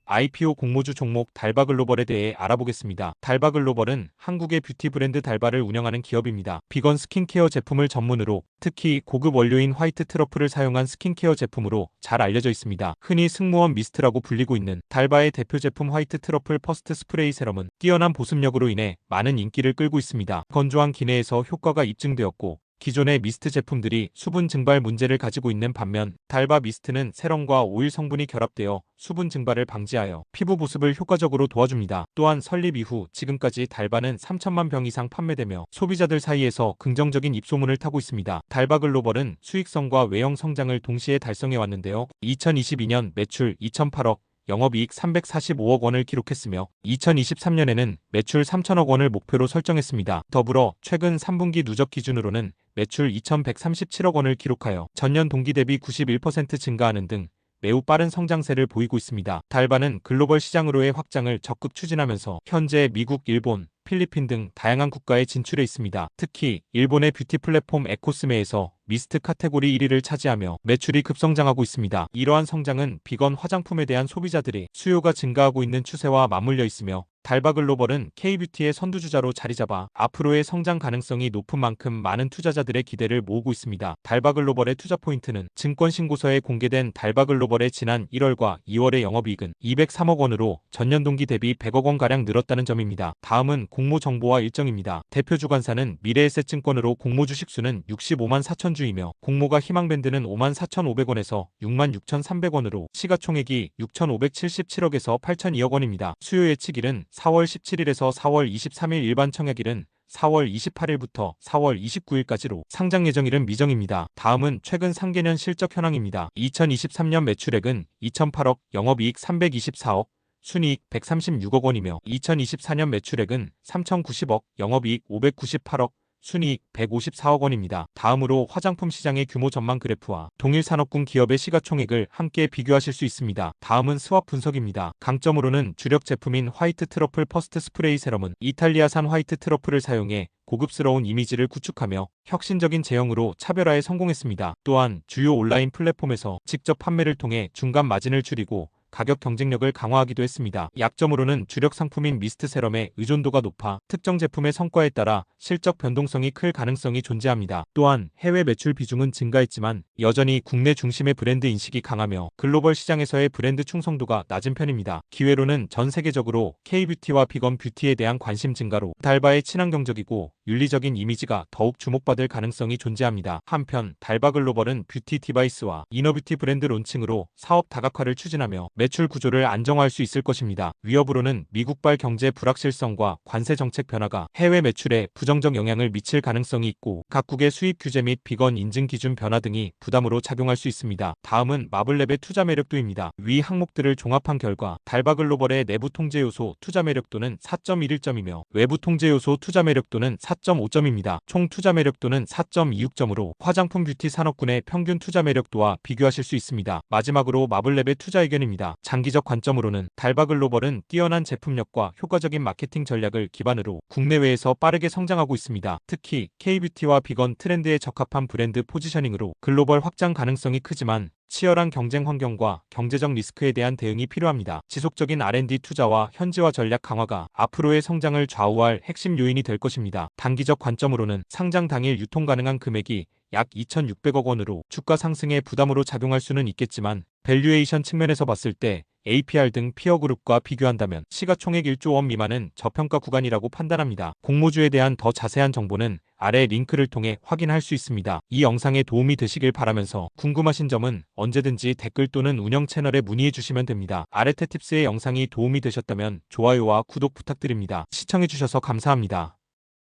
IPO 공모주 종목 달바글로벌에 대해 알아보겠습니다. 달바글로벌은 한국의 뷰티 브랜드 달바를 운영하는 기업입니다. 비건 스킨케어 제품을 전문으로 특히 고급 원료인 화이트 트러플을 사용한 스킨케어 제품으로 잘 알려져 있습니다. 흔히 승무원 미스트라고 불리고 있는 달바의 대표 제품 화이트 트러플 퍼스트 스프레이 세럼은 뛰어난 보습력으로 인해 많은 인기를 끌고 있습니다. 건조한 기내에서 효과가 입증되었고 기존의 미스트 제품들이 수분 증발 문제를 가지고 있는 반면 달바 미스트는 세럼과 오일 성분이 결합되어 수분 증발을 방지하여 피부 보습을 효과적으로 도와줍니다. 또한 설립 이후 지금까지 달바는 3천만 병 이상 판매되며 소비자들 사이에서 긍정적인 입소문을 타고 있습니다. 달바 글로벌은 수익성과 외형 성장을 동시에 달성해 왔는데요. 2022년 매출 2,008억, 영업이익 345억 원을 기록했으며 2023년에는 매출 3천억 원을 목표로 설정했습니다. 더불어 최근 3분기 누적 기준으로는 매출 2,137억 원을 기록하여 전년 동기 대비 91% 증가하는 등 매우 빠른 성장세를 보이고 있습니다. 달바는 글로벌 시장으로의 확장을 적극 추진하면서 현재 미국, 일본, 필리핀 등 다양한 국가에 진출해 있습니다. 특히 일본의 뷰티 플랫폼 에코스메에서 미스트 카테고리 1위를 차지하며 매출이 급성장하고 있습니다. 이러한 성장은 비건 화장품에 대한 소비자들의 수요가 증가하고 있는 추세와 맞물려 있으며 달바 글로벌은 K뷰티의 선두주자로 자리잡아 앞으로의 성장 가능성이 높은 만큼 많은 투자자들의 기대를 모으고 있습니다. 달바 글로벌의 투자 포인트는 증권신고서에 공개된 달바 글로벌의 지난 1월과 2월의 영업이익은 203억 원으로 전년 동기 대비 100억 원가량 늘었다는 점입니다. 다음은 공모 정보와 일정입니다. 대표 주관사는 미래에셋증권으로 공모 주식수는 65만 4천 주이며 공모가 희망밴드는 5만 4,500원에서 6만 6,300원으로 시가총액이 6,577억에서 8,002억 원입니다. 수요 예측일은 4월 17일에서 4월 23일 일반 청약일은 4월 28일부터 4월 29일까지로 상장 예정일은 미정입니다. 다음은 최근 상계년 실적 현황입니다. 2023년 매출액은 2,008억, 영업이익 324억, 순이익 136억 원이며 2024년 매출액은 3,090억, 영업이익 598억, 순이익 154억 원입니다. 다음으로 화장품 시장의 규모 전망 그래프와 동일 산업군 기업의 시가총액을 함께 비교하실 수 있습니다. 다음은 스왑 분석입니다. 강점으로는 주력 제품인 화이트 트러플 퍼스트 스프레이 세럼은 이탈리아산 화이트 트러플을 사용해 고급스러운 이미지를 구축하며 혁신적인 제형으로 차별화에 성공했습니다. 또한 주요 온라인 플랫폼에서 직접 판매를 통해 중간 마진을 줄이고 가격 경쟁력을 강화하기도 했습니다. 약점으로는 주력 상품인 미스트 세럼의 의존도가 높아 특정 제품의 성과에 따라 실적 변동성이 클 가능성이 존재합니다. 또한 해외 매출 비중은 증가했지만 여전히 국내 중심의 브랜드 인식이 강하며 글로벌 시장에서의 브랜드 충성도가 낮은 편입니다. 기회로는 전 세계적으로 K뷰티와 비건 뷰티에 대한 관심 증가로 달바의 친환경적이고 윤리적인 이미지가 더욱 주목받을 가능성이 존재합니다. 한편 달바 글로벌은 뷰티 디바이스와 이너뷰티 브랜드 론칭으로 사업 다각화를 추진하며 매출 구조를 안정화할 수 있을 것입니다. 위협으로는 미국발 경제 불확실성과 관세 정책 변화가 해외 매출에 부정적 영향을 미칠 가능성이 있고 각국의 수입 규제 및 비건 인증 기준 변화 등이 부담으로 작용할 수 있습니다. 다음은 마블랩의 투자 매력도입니다. 위 항목들을 종합한 결과 달바 글로벌의 내부 통제 요소 투자 매력도는 4.11점이며 외부 통제 요소 투자 매력도는 4.5점입니다. 총 투자 매력도는 4.26점으로 화장품 뷰티 산업군의 평균 투자 매력도와 비교하실 수 있습니다. 마지막으로 마블랩의 투자 의견입니다. 장기적 관점으로는 달바 글로벌은 뛰어난 제품력과 효과적인 마케팅 전략을 기반으로 국내외에서 빠르게 성장하고 있습니다. 특히 K뷰티와 비건 트렌드에 적합한 브랜드 포지셔닝으로 글로벌 확장 가능성이 크지만 치열한 경쟁 환경과 경제적 리스크에 대한 대응이 필요합니다. 지속적인 R&D 투자와 현지화 전략 강화가 앞으로의 성장을 좌우할 핵심 요인이 될 것입니다. 단기적 관점으로는 상장 당일 유통 가능한 금액이 약 2,600억 원으로 주가 상승에 부담으로 작용할 수는 있겠지만 밸류에이션 측면에서 봤을 때 APR 등 피어그룹과 비교한다면 시가총액 1조 원 미만은 저평가 구간이라고 판단합니다. 공모주에 대한 더 자세한 정보는 아래 링크를 통해 확인할 수 있습니다. 이 영상에 도움이 되시길 바라면서 궁금하신 점은 언제든지 댓글 또는 운영 채널에 문의해 주시면 됩니다. 아레테팁스의 영상이 도움이 되셨다면 좋아요와 구독 부탁드립니다. 시청해주셔서 감사합니다.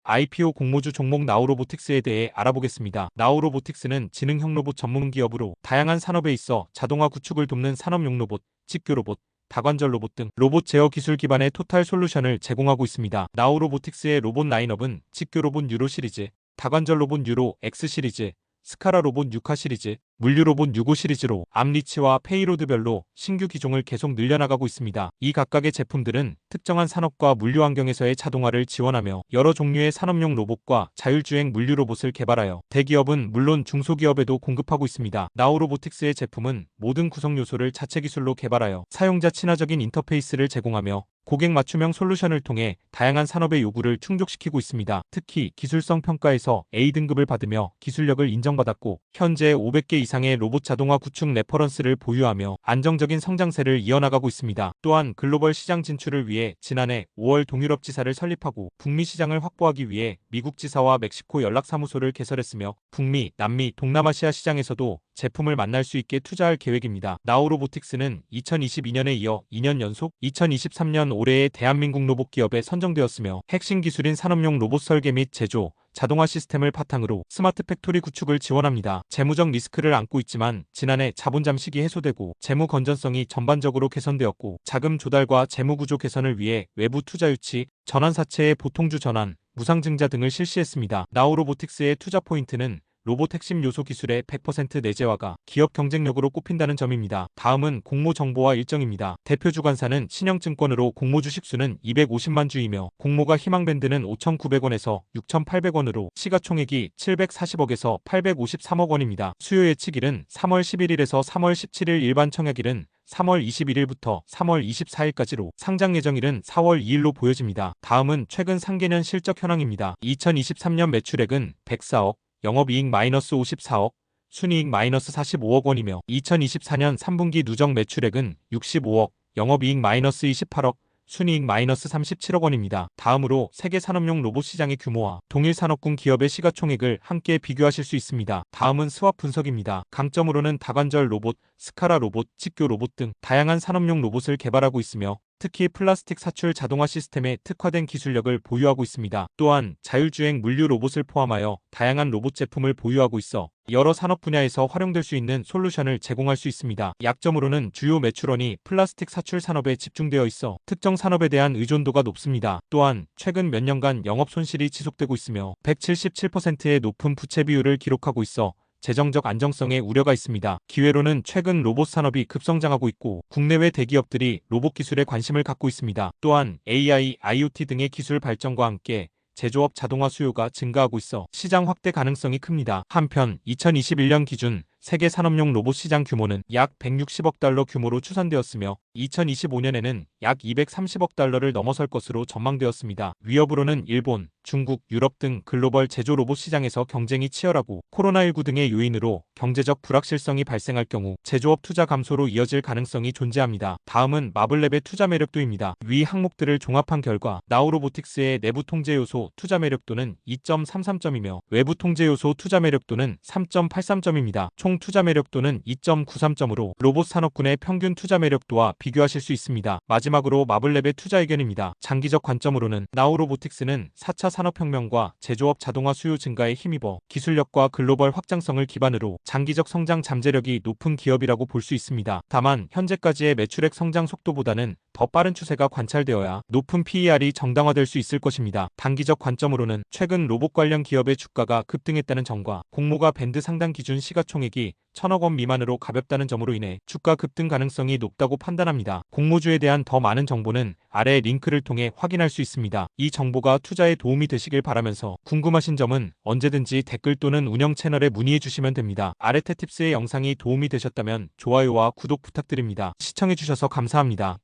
IPO 공모주 종목 나우로보틱스에 대해 알아보겠습니다. 나우로보틱스는 지능형 로봇 전문 기업으로 다양한 산업에 있어 자동화 구축을 돕는 산업용 로봇, 직교 로봇, 다관절 로봇 등 로봇 제어 기술 기반의 토탈 솔루션을 제공하고 있습니다. 나우로보틱스의 로봇 라인업은 직교 로봇 유로 시리즈, 다관절 로봇 유로 X 시리즈, 스카라 로봇 6화 시리즈, 물류 로봇 6호 시리즈로 암리치와 페이로드별로 신규 기종을 계속 늘려나가고 있습니다. 이 각각의 제품들은 특정한 산업과 물류 환경에서의 자동화를 지원하며 여러 종류의 산업용 로봇과 자율주행 물류 로봇을 개발하여 대기업은 물론 중소기업에도 공급하고 있습니다. 나우로보틱스의 제품은 모든 구성 요소를 자체 기술로 개발하여 사용자 친화적인 인터페이스를 제공하며 고객 맞춤형 솔루션을 통해 다양한 산업의 요구를 충족시키고 있습니다. 특히 기술성 평가에서 A등급을 받으며 기술력을 인정받았고 현재 500개 이상의 로봇 자동화 구축 레퍼런스를 보유하며 안정적인 성장세를 이어나가고 있습니다. 또한 글로벌 시장 진출을 위해 지난해 5월 동유럽 지사를 설립하고 북미 시장을 확보하기 위해 미국 지사와 멕시코 연락사무소를 개설했으며 북미, 남미, 동남아시아 시장에서도 제품을 만날 수 있게 투자할 계획입니다. 나우로보틱스는 2022년에 이어 2년 연속 2023년 올해의 대한민국 로봇 기업에 선정되었으며 핵심 기술인 산업용 로봇 설계 및 제조, 자동화 시스템을 바탕으로 스마트 팩토리 구축을 지원합니다. 재무적 리스크를 안고 있지만 지난해 자본 잠식이 해소되고 재무 건전성이 전반적으로 개선되었고 자금 조달과 재무 구조 개선을 위해 외부 투자 유치, 전환사채의 보통주 전환, 무상증자 등을 실시했습니다. 나우로보틱스의 투자 포인트는 로봇 핵심 요소 기술의 100% 내재화가 기업 경쟁력으로 꼽힌다는 점입니다. 다음은 공모 정보와 일정입니다. 대표 주관사는 신영증권으로 공모 주식수는 250만 주이며 공모가 희망밴드는 5,900원에서 6,800원으로 시가총액이 740억에서 853억 원입니다. 수요 예측일은 3월 11일에서 3월 17일 일반 청약일은 3월 21일부터 3월 24일까지로 상장 예정일은 4월 2일로 보여집니다. 다음은 최근 상계년 실적 현황입니다. 2023년 매출액은 104억, 영업이익 마이너스 54억, 순이익 마이너스 45억 원이며 2024년 3분기 누적 매출액은 65억, 영업이익 마이너스 28억, 순이익 마이너스 37억 원입니다. 다음으로 세계 산업용 로봇 시장의 규모와 동일 산업군 기업의 시가총액을 함께 비교하실 수 있습니다. 다음은 스왑 분석입니다. 강점으로는 다관절 로봇, 스카라 로봇, 직교 로봇 등 다양한 산업용 로봇을 개발하고 있으며 특히 플라스틱 사출 자동화 시스템에 특화된 기술력을 보유하고 있습니다. 또한 자율주행 물류 로봇을 포함하여 다양한 로봇 제품을 보유하고 있어 여러 산업 분야에서 활용될 수 있는 솔루션을 제공할 수 있습니다. 약점으로는 주요 매출원이 플라스틱 사출 산업에 집중되어 있어 특정 산업에 대한 의존도가 높습니다. 또한 최근 몇 년간 영업 손실이 지속되고 있으며 177%의 높은 부채 비율을 기록하고 있어 재정적 안정성에 우려가 있습니다. 기회로는 최근 로봇 산업이 급성장하고 있고 국내외 대기업들이 로봇 기술에 관심을 갖고 있습니다. 또한 AI, IoT 등의 기술 발전과 함께 제조업 자동화 수요가 증가하고 있어 시장 확대 가능성이 큽니다. 한편 2021년 기준 세계 산업용 로봇 시장 규모는 약 160억 달러 규모로 추산되었으며 2025년에는 약 230억 달러를 넘어설 것으로 전망되었습니다. 위협으로는 일본, 중국, 유럽 등 글로벌 제조 로봇 시장에서 경쟁이 치열하고 코로나19 등의 요인으로 경제적 불확실성이 발생할 경우 제조업 투자 감소로 이어질 가능성이 존재합니다. 다음은 마블랩의 투자 매력도입니다. 위 항목들을 종합한 결과 나우로보틱스의 내부 통제 요소 투자 매력도는 2.33점이며 외부 통제 요소 투자 매력도는 3.83점입니다. 총 투자 매력도는 2.93점으로 로봇 산업군의 평균 투자 매력도와 비교하실 수 있습니다. 마지막으로 마블랩의 투자 의견입니다. 장기적 관점으로는 나우로보틱스는 4차 산업혁명과 제조업 자동화 수요 증가에 힘입어 기술력과 글로벌 확장성을 기반으로 장기적 성장 잠재력이 높은 기업이라고 볼 수 있습니다. 다만 현재까지의 매출액 성장 속도보다는 더 빠른 추세가 관찰되어야 높은 PER이 정당화될 수 있을 것입니다. 단기적 관점으로는 최근 로봇 관련 기업의 주가가 급등했다는 점과 공모가 밴드 상단 기준 시가총액이 1,000억 원 미만으로 가볍다는 점으로 인해 주가 급등 가능성이 높다고 판단합니다. 공모주에 대한 더 많은 정보는 아래 링크를 통해 확인할 수 있습니다. 이 정보가 투자에 도움이 되시길 바라면서 궁금하신 점은 언제든지 댓글 또는 운영 채널에 문의해 주시면 됩니다. 아래 테팁스의 영상이 도움이 되셨다면 좋아요와 구독 부탁드립니다. 시청해주셔서 감사합니다.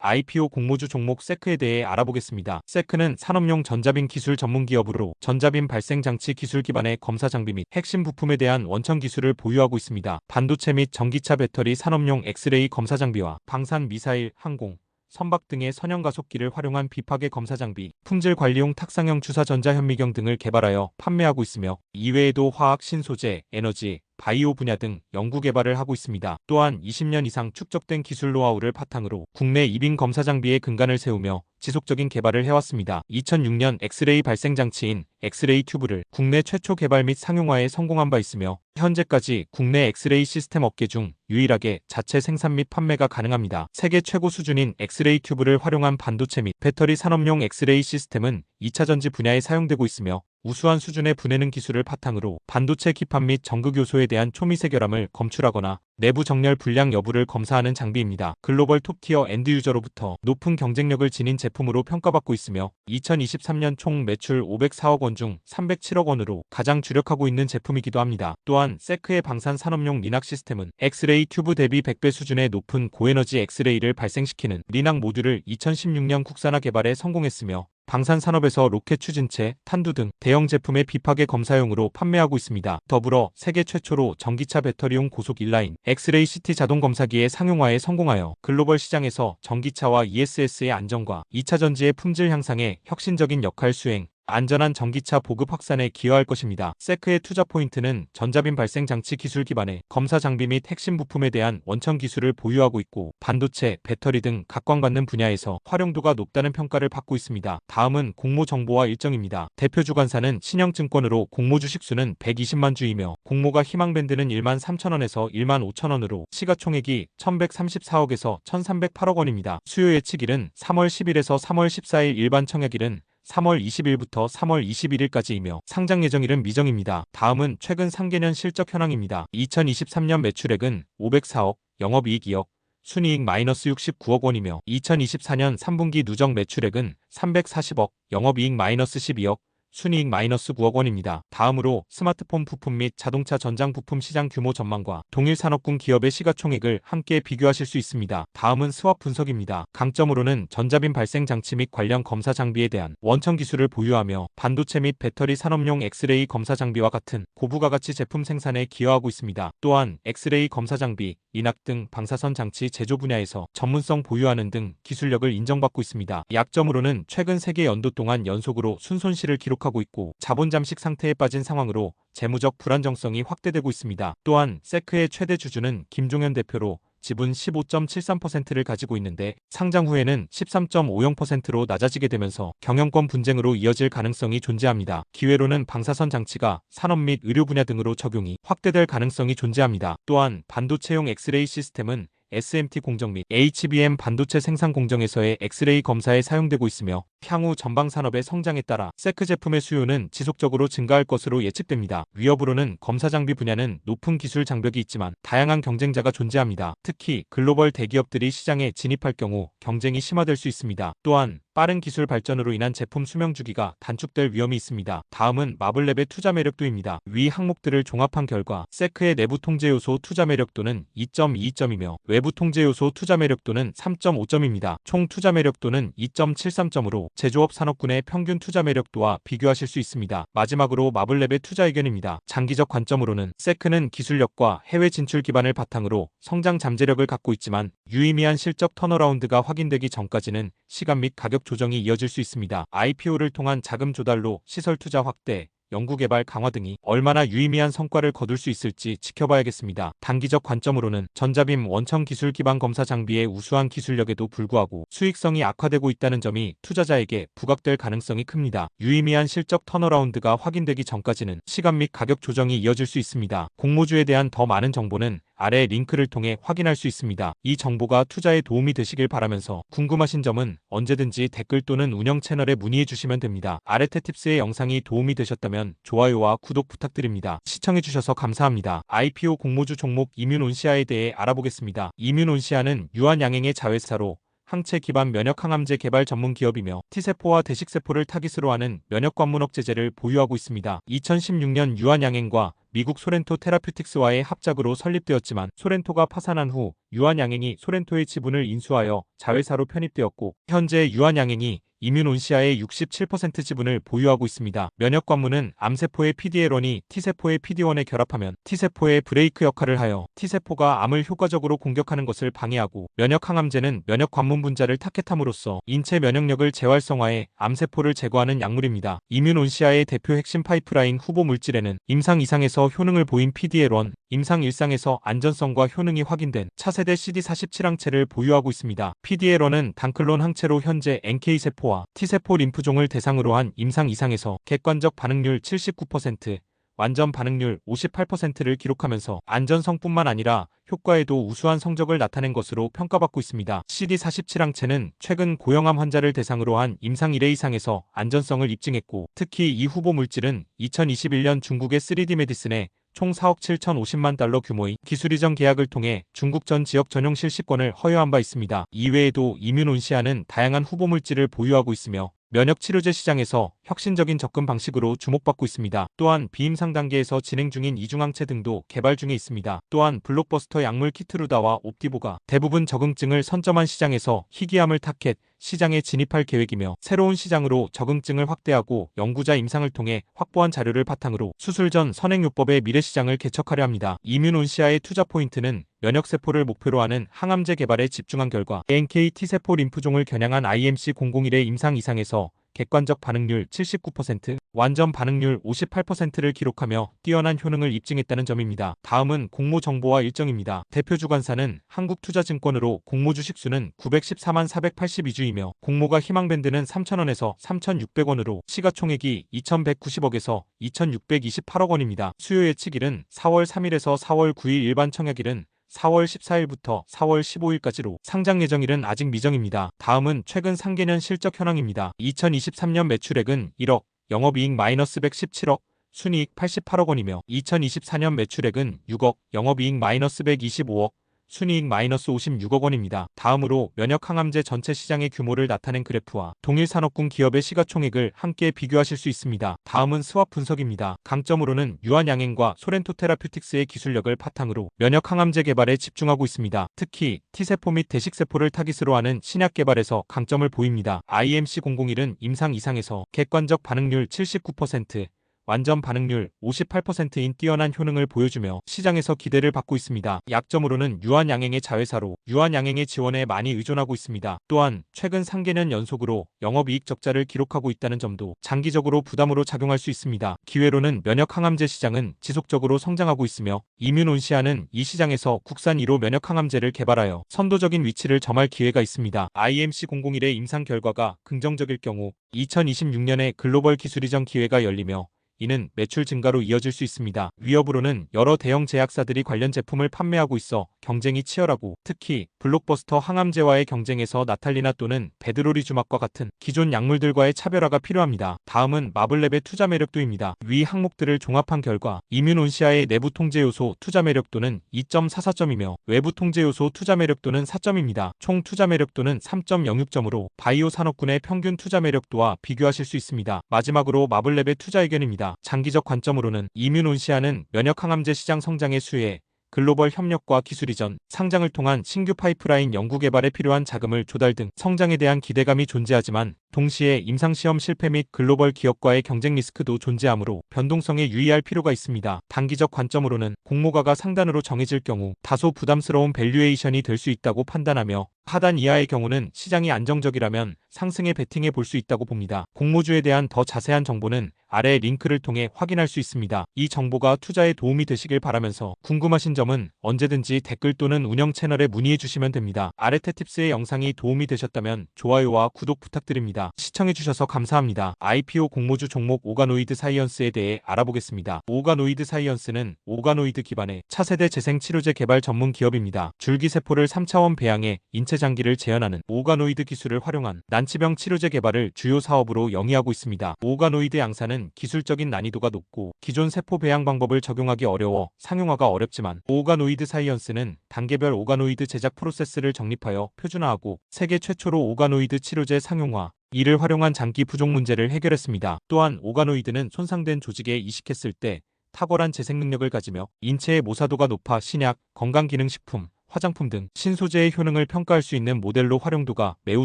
IPO 공모주 종목 세크에 대해 알아보겠습니다. 세크는 산업용 전자빔 기술 전문 기업으로 전자빔 발생 장치 기술 기반의 검사 장비 및 핵심 부품에 대한 원천 기술을 보유하고 있습니다. 반도체 및 전기차 배터리 산업용 엑스레이 검사 장비와 방산 미사일, 항공, 선박 등의 선형 가속기를 활용한 비파괴 검사 장비, 품질 관리용 탁상형 주사 전자 현미경 등을 개발하여 판매하고 있으며 이외에도 화학, 신소재, 에너지, 바이오 분야 등 연구 개발을 하고 있습니다. 또한 20년 이상 축적된 기술 노하우를 바탕으로 국내 이빙 검사 장비의 근간을 세우며 지속적인 개발을 해왔습니다. 2006년 엑스레이 발생 장치인 엑스레이 튜브를 국내 최초 개발 및 상용화에 성공한 바 있으며 현재까지 국내 엑스레이 시스템 업계 중 유일하게 자체 생산 및 판매가 가능합니다. 세계 최고 수준인 엑스레이 튜브를 활용한 반도체 및 배터리 산업용 엑스레이 시스템은 2차 전지 분야에 사용되고 있으며 우수한 수준의 분해능 기술을 바탕으로 반도체 기판 및 전극 요소에 대한 초미세 결함을 검출하거나 내부 정렬 불량 여부를 검사하는 장비입니다. 글로벌 톱티어 엔드 유저로부터 높은 경쟁력을 지닌 제품으로 평가받고 있으며 2023년 총 매출 504억 원 중 307억 원으로 가장 주력하고 있는 제품이기도 합니다. 또한 세크의 방산 산업용 리낙 시스템은 엑스레이 튜브 대비 100배 수준의 높은 고에너지 엑스레이를 발생시키는 리낙 모듈을 2016년 국산화 개발에 성공했으며 방산 산업에서 로켓 추진체, 탄두 등 대형 제품의 비파괴 검사용으로 판매하고 있습니다. 더불어 세계 최초로 전기차 배터리용 고속 인라인 엑스레이 CT 자동 검사기의 상용화에 성공하여 글로벌 시장에서 전기차와 ESS의 안정과 2차 전지의 품질 향상에 혁신적인 역할 수행, 안전한 전기차 보급 확산에 기여할 것입니다. 세크의 투자 포인트는 전자빔 발생 장치 기술 기반의 검사 장비 및 핵심 부품에 대한 원천 기술을 보유하고 있고 반도체, 배터리 등 각광받는 분야에서 활용도가 높다는 평가를 받고 있습니다. 다음은 공모 정보와 일정입니다. 대표 주관사는 신영증권으로 공모 주식수는 120만 주이며 공모가 희망밴드는 1만 3천원에서 1만 5천원으로 시가총액이 1134억에서 1308억 원입니다. 수요 예측일은 3월 10일에서 3월 14일 일반 청약일은 3월 20일부터 3월 21일까지이며 상장 예정일은 미정입니다. 다음은 최근 상계년 실적 현황입니다. 2023년 매출액은 504억, 영업이익 2억, 순이익 마이너스 69억 원이며 2024년 3분기 누적 매출액은 340억, 영업이익 마이너스 12억, 순이익 마이너스 9억 원입니다. 다음으로 스마트폰 부품 및 자동차 전장 부품 시장 규모 전망과 동일 산업군 기업의 시가총액을 함께 비교하실 수 있습니다. 다음은 스왑 분석입니다. 강점으로는 전자빔 발생 장치 및 관련 검사 장비에 대한 원천 기술을 보유하며 반도체 및 배터리 산업용 엑스레이 검사 장비와 같은 고부가 가치 제품 생산에 기여하고 있습니다. 또한 엑스레이 검사 장비, 인악 등 방사선 장치 제조 분야에서 전문성 보유하는 등 기술력을 인정받고 있습니다. 약점으로는 최근 세계 연도 동안 연속으로 순손실을 기록하고 있고 자본 잠식 상태에 빠진 상황으로 재무적 불안정성이 확대되고 있습니다. 또한 세크의 최대 주주는 김종현 대표로 지분 15.73%를 가지고 있는데 상장 후에는 13.50%로 낮아지게 되면서 경영권 분쟁으로 이어질 가능성이 존재합니다. 기회로는 방사선 장치가 산업 및 의료 분야 등으로 적용이 확대될 가능성이 존재합니다. 또한 반도체용 엑스레이 시스템은 SMT 공정 및 HBM 반도체 생산 공정에서의 엑스레이 검사에 사용되고 있으며 향후 전방 산업의 성장에 따라 세크 제품의 수요는 지속적으로 증가할 것으로 예측됩니다. 위협으로는 검사 장비 분야는 높은 기술 장벽이 있지만 다양한 경쟁자가 존재합니다. 특히 글로벌 대기업들이 시장에 진입할 경우 경쟁이 심화될 수 있습니다. 또한 빠른 기술 발전으로 인한 제품 수명 주기가 단축될 위험이 있습니다. 다음은 마블랩의 투자 매력도입니다. 위 항목들을 종합한 결과 세크의 내부 통제 요소 투자 매력도는 2.22점이며 외부 통제 요소 투자 매력도는 3.5점입니다. 총 투자 매력도는 2.73점으로 제조업 산업군의 평균 투자 매력도와 비교하실 수 있습니다. 마지막으로 마블랩의 투자 의견입니다. 장기적 관점으로는 세크는 기술력과 해외 진출 기반을 바탕으로 성장 잠재력을 갖고 있지만 유의미한 실적 턴어라운드가 확인되기 전까지는 시간 및 가격 조정이 이어질 수 있습니다. IPO를 통한 자금 조달로 시설 투자 확대, 연구개발 강화 등이 얼마나 유의미한 성과를 거둘 수 있을지 지켜봐야겠습니다. 단기적 관점으로는 전자빔 원천 기술 기반 검사 장비의 우수한 기술력에도 불구하고 수익성이 악화되고 있다는 점이 투자자에게 부각될 가능성이 큽니다. 유의미한 실적 턴어라운드가 확인되기 전까지는 시간 및 가격 조정이 이어질 수 있습니다. 공모주에 대한 더 많은 정보는 아래 링크를 통해 확인할 수 있습니다. 이 정보가 투자에 도움이 되시길 바라면서 궁금하신 점은 언제든지 댓글 또는 운영 채널에 문의해 주시면 됩니다. 아레테팁스의 영상이 도움이 되셨다면 좋아요와 구독 부탁드립니다. 시청해주셔서 감사합니다. IPO 공모주 종목 이뮨온시아에 대해 알아보겠습니다. 이뮨온시아는 유한양행의 자회사로 항체 기반 면역 항암제 개발 전문 기업이며 T세포와 대식세포를 타깃으로 하는 면역 관문 억제제를 보유하고 있습니다. 2016년 유한양행과 미국 소렌토 테라퓨틱스와의 합작으로 설립되었지만 소렌토가 파산한 후 유한양행이 소렌토의 지분을 인수하여 자회사로 편입되었고 현재 유한양행이 이뮨온시아의 67% 지분을 보유하고 있습니다. 면역 관문은 암세포의 PD-L1이 T세포의 PD-1에 결합하면 T세포의 브레이크 역할을 하여 T세포가 암을 효과적으로 공격하는 것을 방해하고 면역 항암제는 면역 관문 분자를 타겟함으로써 인체 면역력을 재활성화해 암세포를 제거하는 약물입니다. 이뮨온시아의 대표 핵심 파이프라인 후보 물질에는 임상 2상에서 효능을 보인 PD-L1, 임상 1상에서 안전성과 효능이 확인된 차세대 CD47항체를 보유하고 있습니다. PD-L1은 단클론 항체로 현재 NK세포와 T세포 림프종을 대상으로 한 임상 2상에서 객관적 반응률 79%, 완전 반응률 58%를 기록하면서 안전성뿐만 아니라 효과에도 우수한 성적을 나타낸 것으로 평가받고 있습니다. CD47 항체는 최근 고형암 환자를 대상으로 한 임상 1회 이상에서 안전성을 입증했고, 특히 이 후보 물질은 2021년 중국의 3D 메디슨에 총 4억 7,050만 달러 규모의 기술 이전 계약을 통해 중국 전 지역 전용 실시권을 허용한 바 있습니다. 이외에도 이뮨온시아는 다양한 후보 물질을 보유하고 있으며 면역 치료제 시장에서 혁신적인 접근 방식으로 주목받고 있습니다. 또한 비임상 단계에서 진행 중인 이중항체 등도 개발 중에 있습니다. 또한 블록버스터 약물 키트루다와 옵디보가 대부분 적응증을 선점한 시장에서 희귀암을 타켓 시장에 진입할 계획이며, 새로운 시장으로 적응증을 확대하고 연구자 임상을 통해 확보한 자료를 바탕으로 수술 전 선행요법의 미래 시장을 개척하려 합니다. 이뮨온시아의 투자 포인트는 면역세포를 목표로 하는 항암제 개발에 집중한 결과 NK T세포 림프종을 겨냥한 IMC001의 임상 이상에서 객관적 반응률 79%, 완전 반응률 58%를 기록하며 뛰어난 효능을 입증했다는 점입니다. 다음은 공모 정보와 일정입니다. 대표 주관사는 한국투자증권으로 공모 주식수는 914만 482주이며 공모가 희망밴드는 3,000원에서 3,600원으로 시가총액이 2,190억에서 2,628억 원입니다. 수요 예측일은 4월 3일에서 4월 9일, 일반 청약일은 4월 14일부터 4월 15일까지로 상장 예정일은 아직 미정입니다. 다음은 최근 상계년 실적 현황입니다. 2023년 매출액은 1억, 영업이익 마이너스 117억, 순이익 88억 원이며 2024년 매출액은 6억, 영업이익 마이너스 125억, 순이익 마이너스 56억 원입니다. 다음으로 면역항암제 전체 시장의 규모를 나타낸 그래프와 동일산업군 기업의 시가총액을 함께 비교하실 수 있습니다. 다음은 스왑 분석입니다. 강점으로는 유한양행과 소렌토 테라퓨틱스의 기술력을 바탕으로 면역항암제 개발에 집중하고 있습니다. 특히 T세포 및 대식세포를 타깃으로 하는 신약 개발에서 강점을 보입니다. IMC001은 임상 이상에서 객관적 반응률 79%, 완전 반응률 58%인 뛰어난 효능을 보여주며 시장에서 기대를 받고 있습니다. 약점으로는 유한양행의 자회사로 유한양행의 지원에 많이 의존하고 있습니다. 또한 최근 상계년 연속으로 영업이익 적자를 기록하고 있다는 점도 장기적으로 부담으로 작용할 수 있습니다. 기회로는 면역항암제 시장은 지속적으로 성장하고 있으며 이뮨온시아는 이 시장에서 국산 1호 면역항암제를 개발하여 선도적인 위치를 점할 기회가 있습니다. IMC001의 임상 결과가 긍정적일 경우 2026년에 글로벌 기술 이전 기회가 열리며 이는 매출 증가로 이어질 수 있습니다. 위협으로는 여러 대형 제약사들이 관련 제품을 판매하고 있어 경쟁이 치열하고, 특히 블록버스터 항암제와의 경쟁에서 나탈리나 또는 베드로리주막과 같은 기존 약물들과의 차별화가 필요합니다. 다음은 마블랩의 투자 매력도입니다. 위 항목들을 종합한 결과 이뮨온시아의 내부 통제 요소 투자 매력도는 2.44점이며 외부 통제 요소 투자 매력도는 4점입니다. 총 투자 매력도는 3.06점으로 바이오 산업군의 평균 투자 매력도와 비교하실 수 있습니다. 마지막으로 마블랩의 투자 의견입니다. 장기적 관점으로는 이뮨온시아는 면역항암제 시장 성장의 수혜, 글로벌 협력과 기술 이전, 상장을 통한 신규 파이프라인 연구 개발에 필요한 자금을 조달 등 성장에 대한 기대감이 존재하지만, 동시에 임상시험 실패 및 글로벌 기업과의 경쟁 리스크도 존재하므로 변동성에 유의할 필요가 있습니다. 단기적 관점으로는 공모가가 상단으로 정해질 경우 다소 부담스러운 밸류에이션이 될 수 있다고 판단하며, 하단 이하의 경우는 시장이 안정적이라면 상승에 베팅해 볼 수 있다고 봅니다. 공모주에 대한 더 자세한 정보는 아래 링크를 통해 확인할 수 있습니다. 이 정보가 투자에 도움이 되시길 바라면서 궁금하신 점은 언제든지 댓글 또는 운영 채널에 문의해 주시면 됩니다. 아레테팁스의 영상이 도움이 되셨다면 좋아요와 구독 부탁드립니다. 시청해주셔서 감사합니다. IPO 공모주 종목 오가노이드 사이언스에 대해 알아보겠습니다. 오가노이드 사이언스는 오가노이드 기반의 차세대 재생치료제 개발 전문 기업입니다. 줄기세포를 3차원 배양해 인체 장기를 재현하는 오가노이드 기술을 활용한 난치병 치료제 개발을 주요 사업으로 영위하고 있습니다. 오가노이드 양산은 기술적인 난이도가 높고 기존 세포 배양 방법을 적용하기 어려워 상용화가 어렵지만, 오가노이드 사이언스는 단계별 오가노이드 제작 프로세스를 정립하여 표준화하고 세계 최초로 오가노이드 치료제 상용화, 이를 활용한 장기 부족 문제를 해결했습니다. 또한 오가노이드는 손상된 조직에 이식했을 때 탁월한 재생 능력을 가지며 인체의 모사도가 높아 신약, 건강기능식품, 화장품 등 신소재의 효능을 평가할 수 있는 모델로 활용도가 매우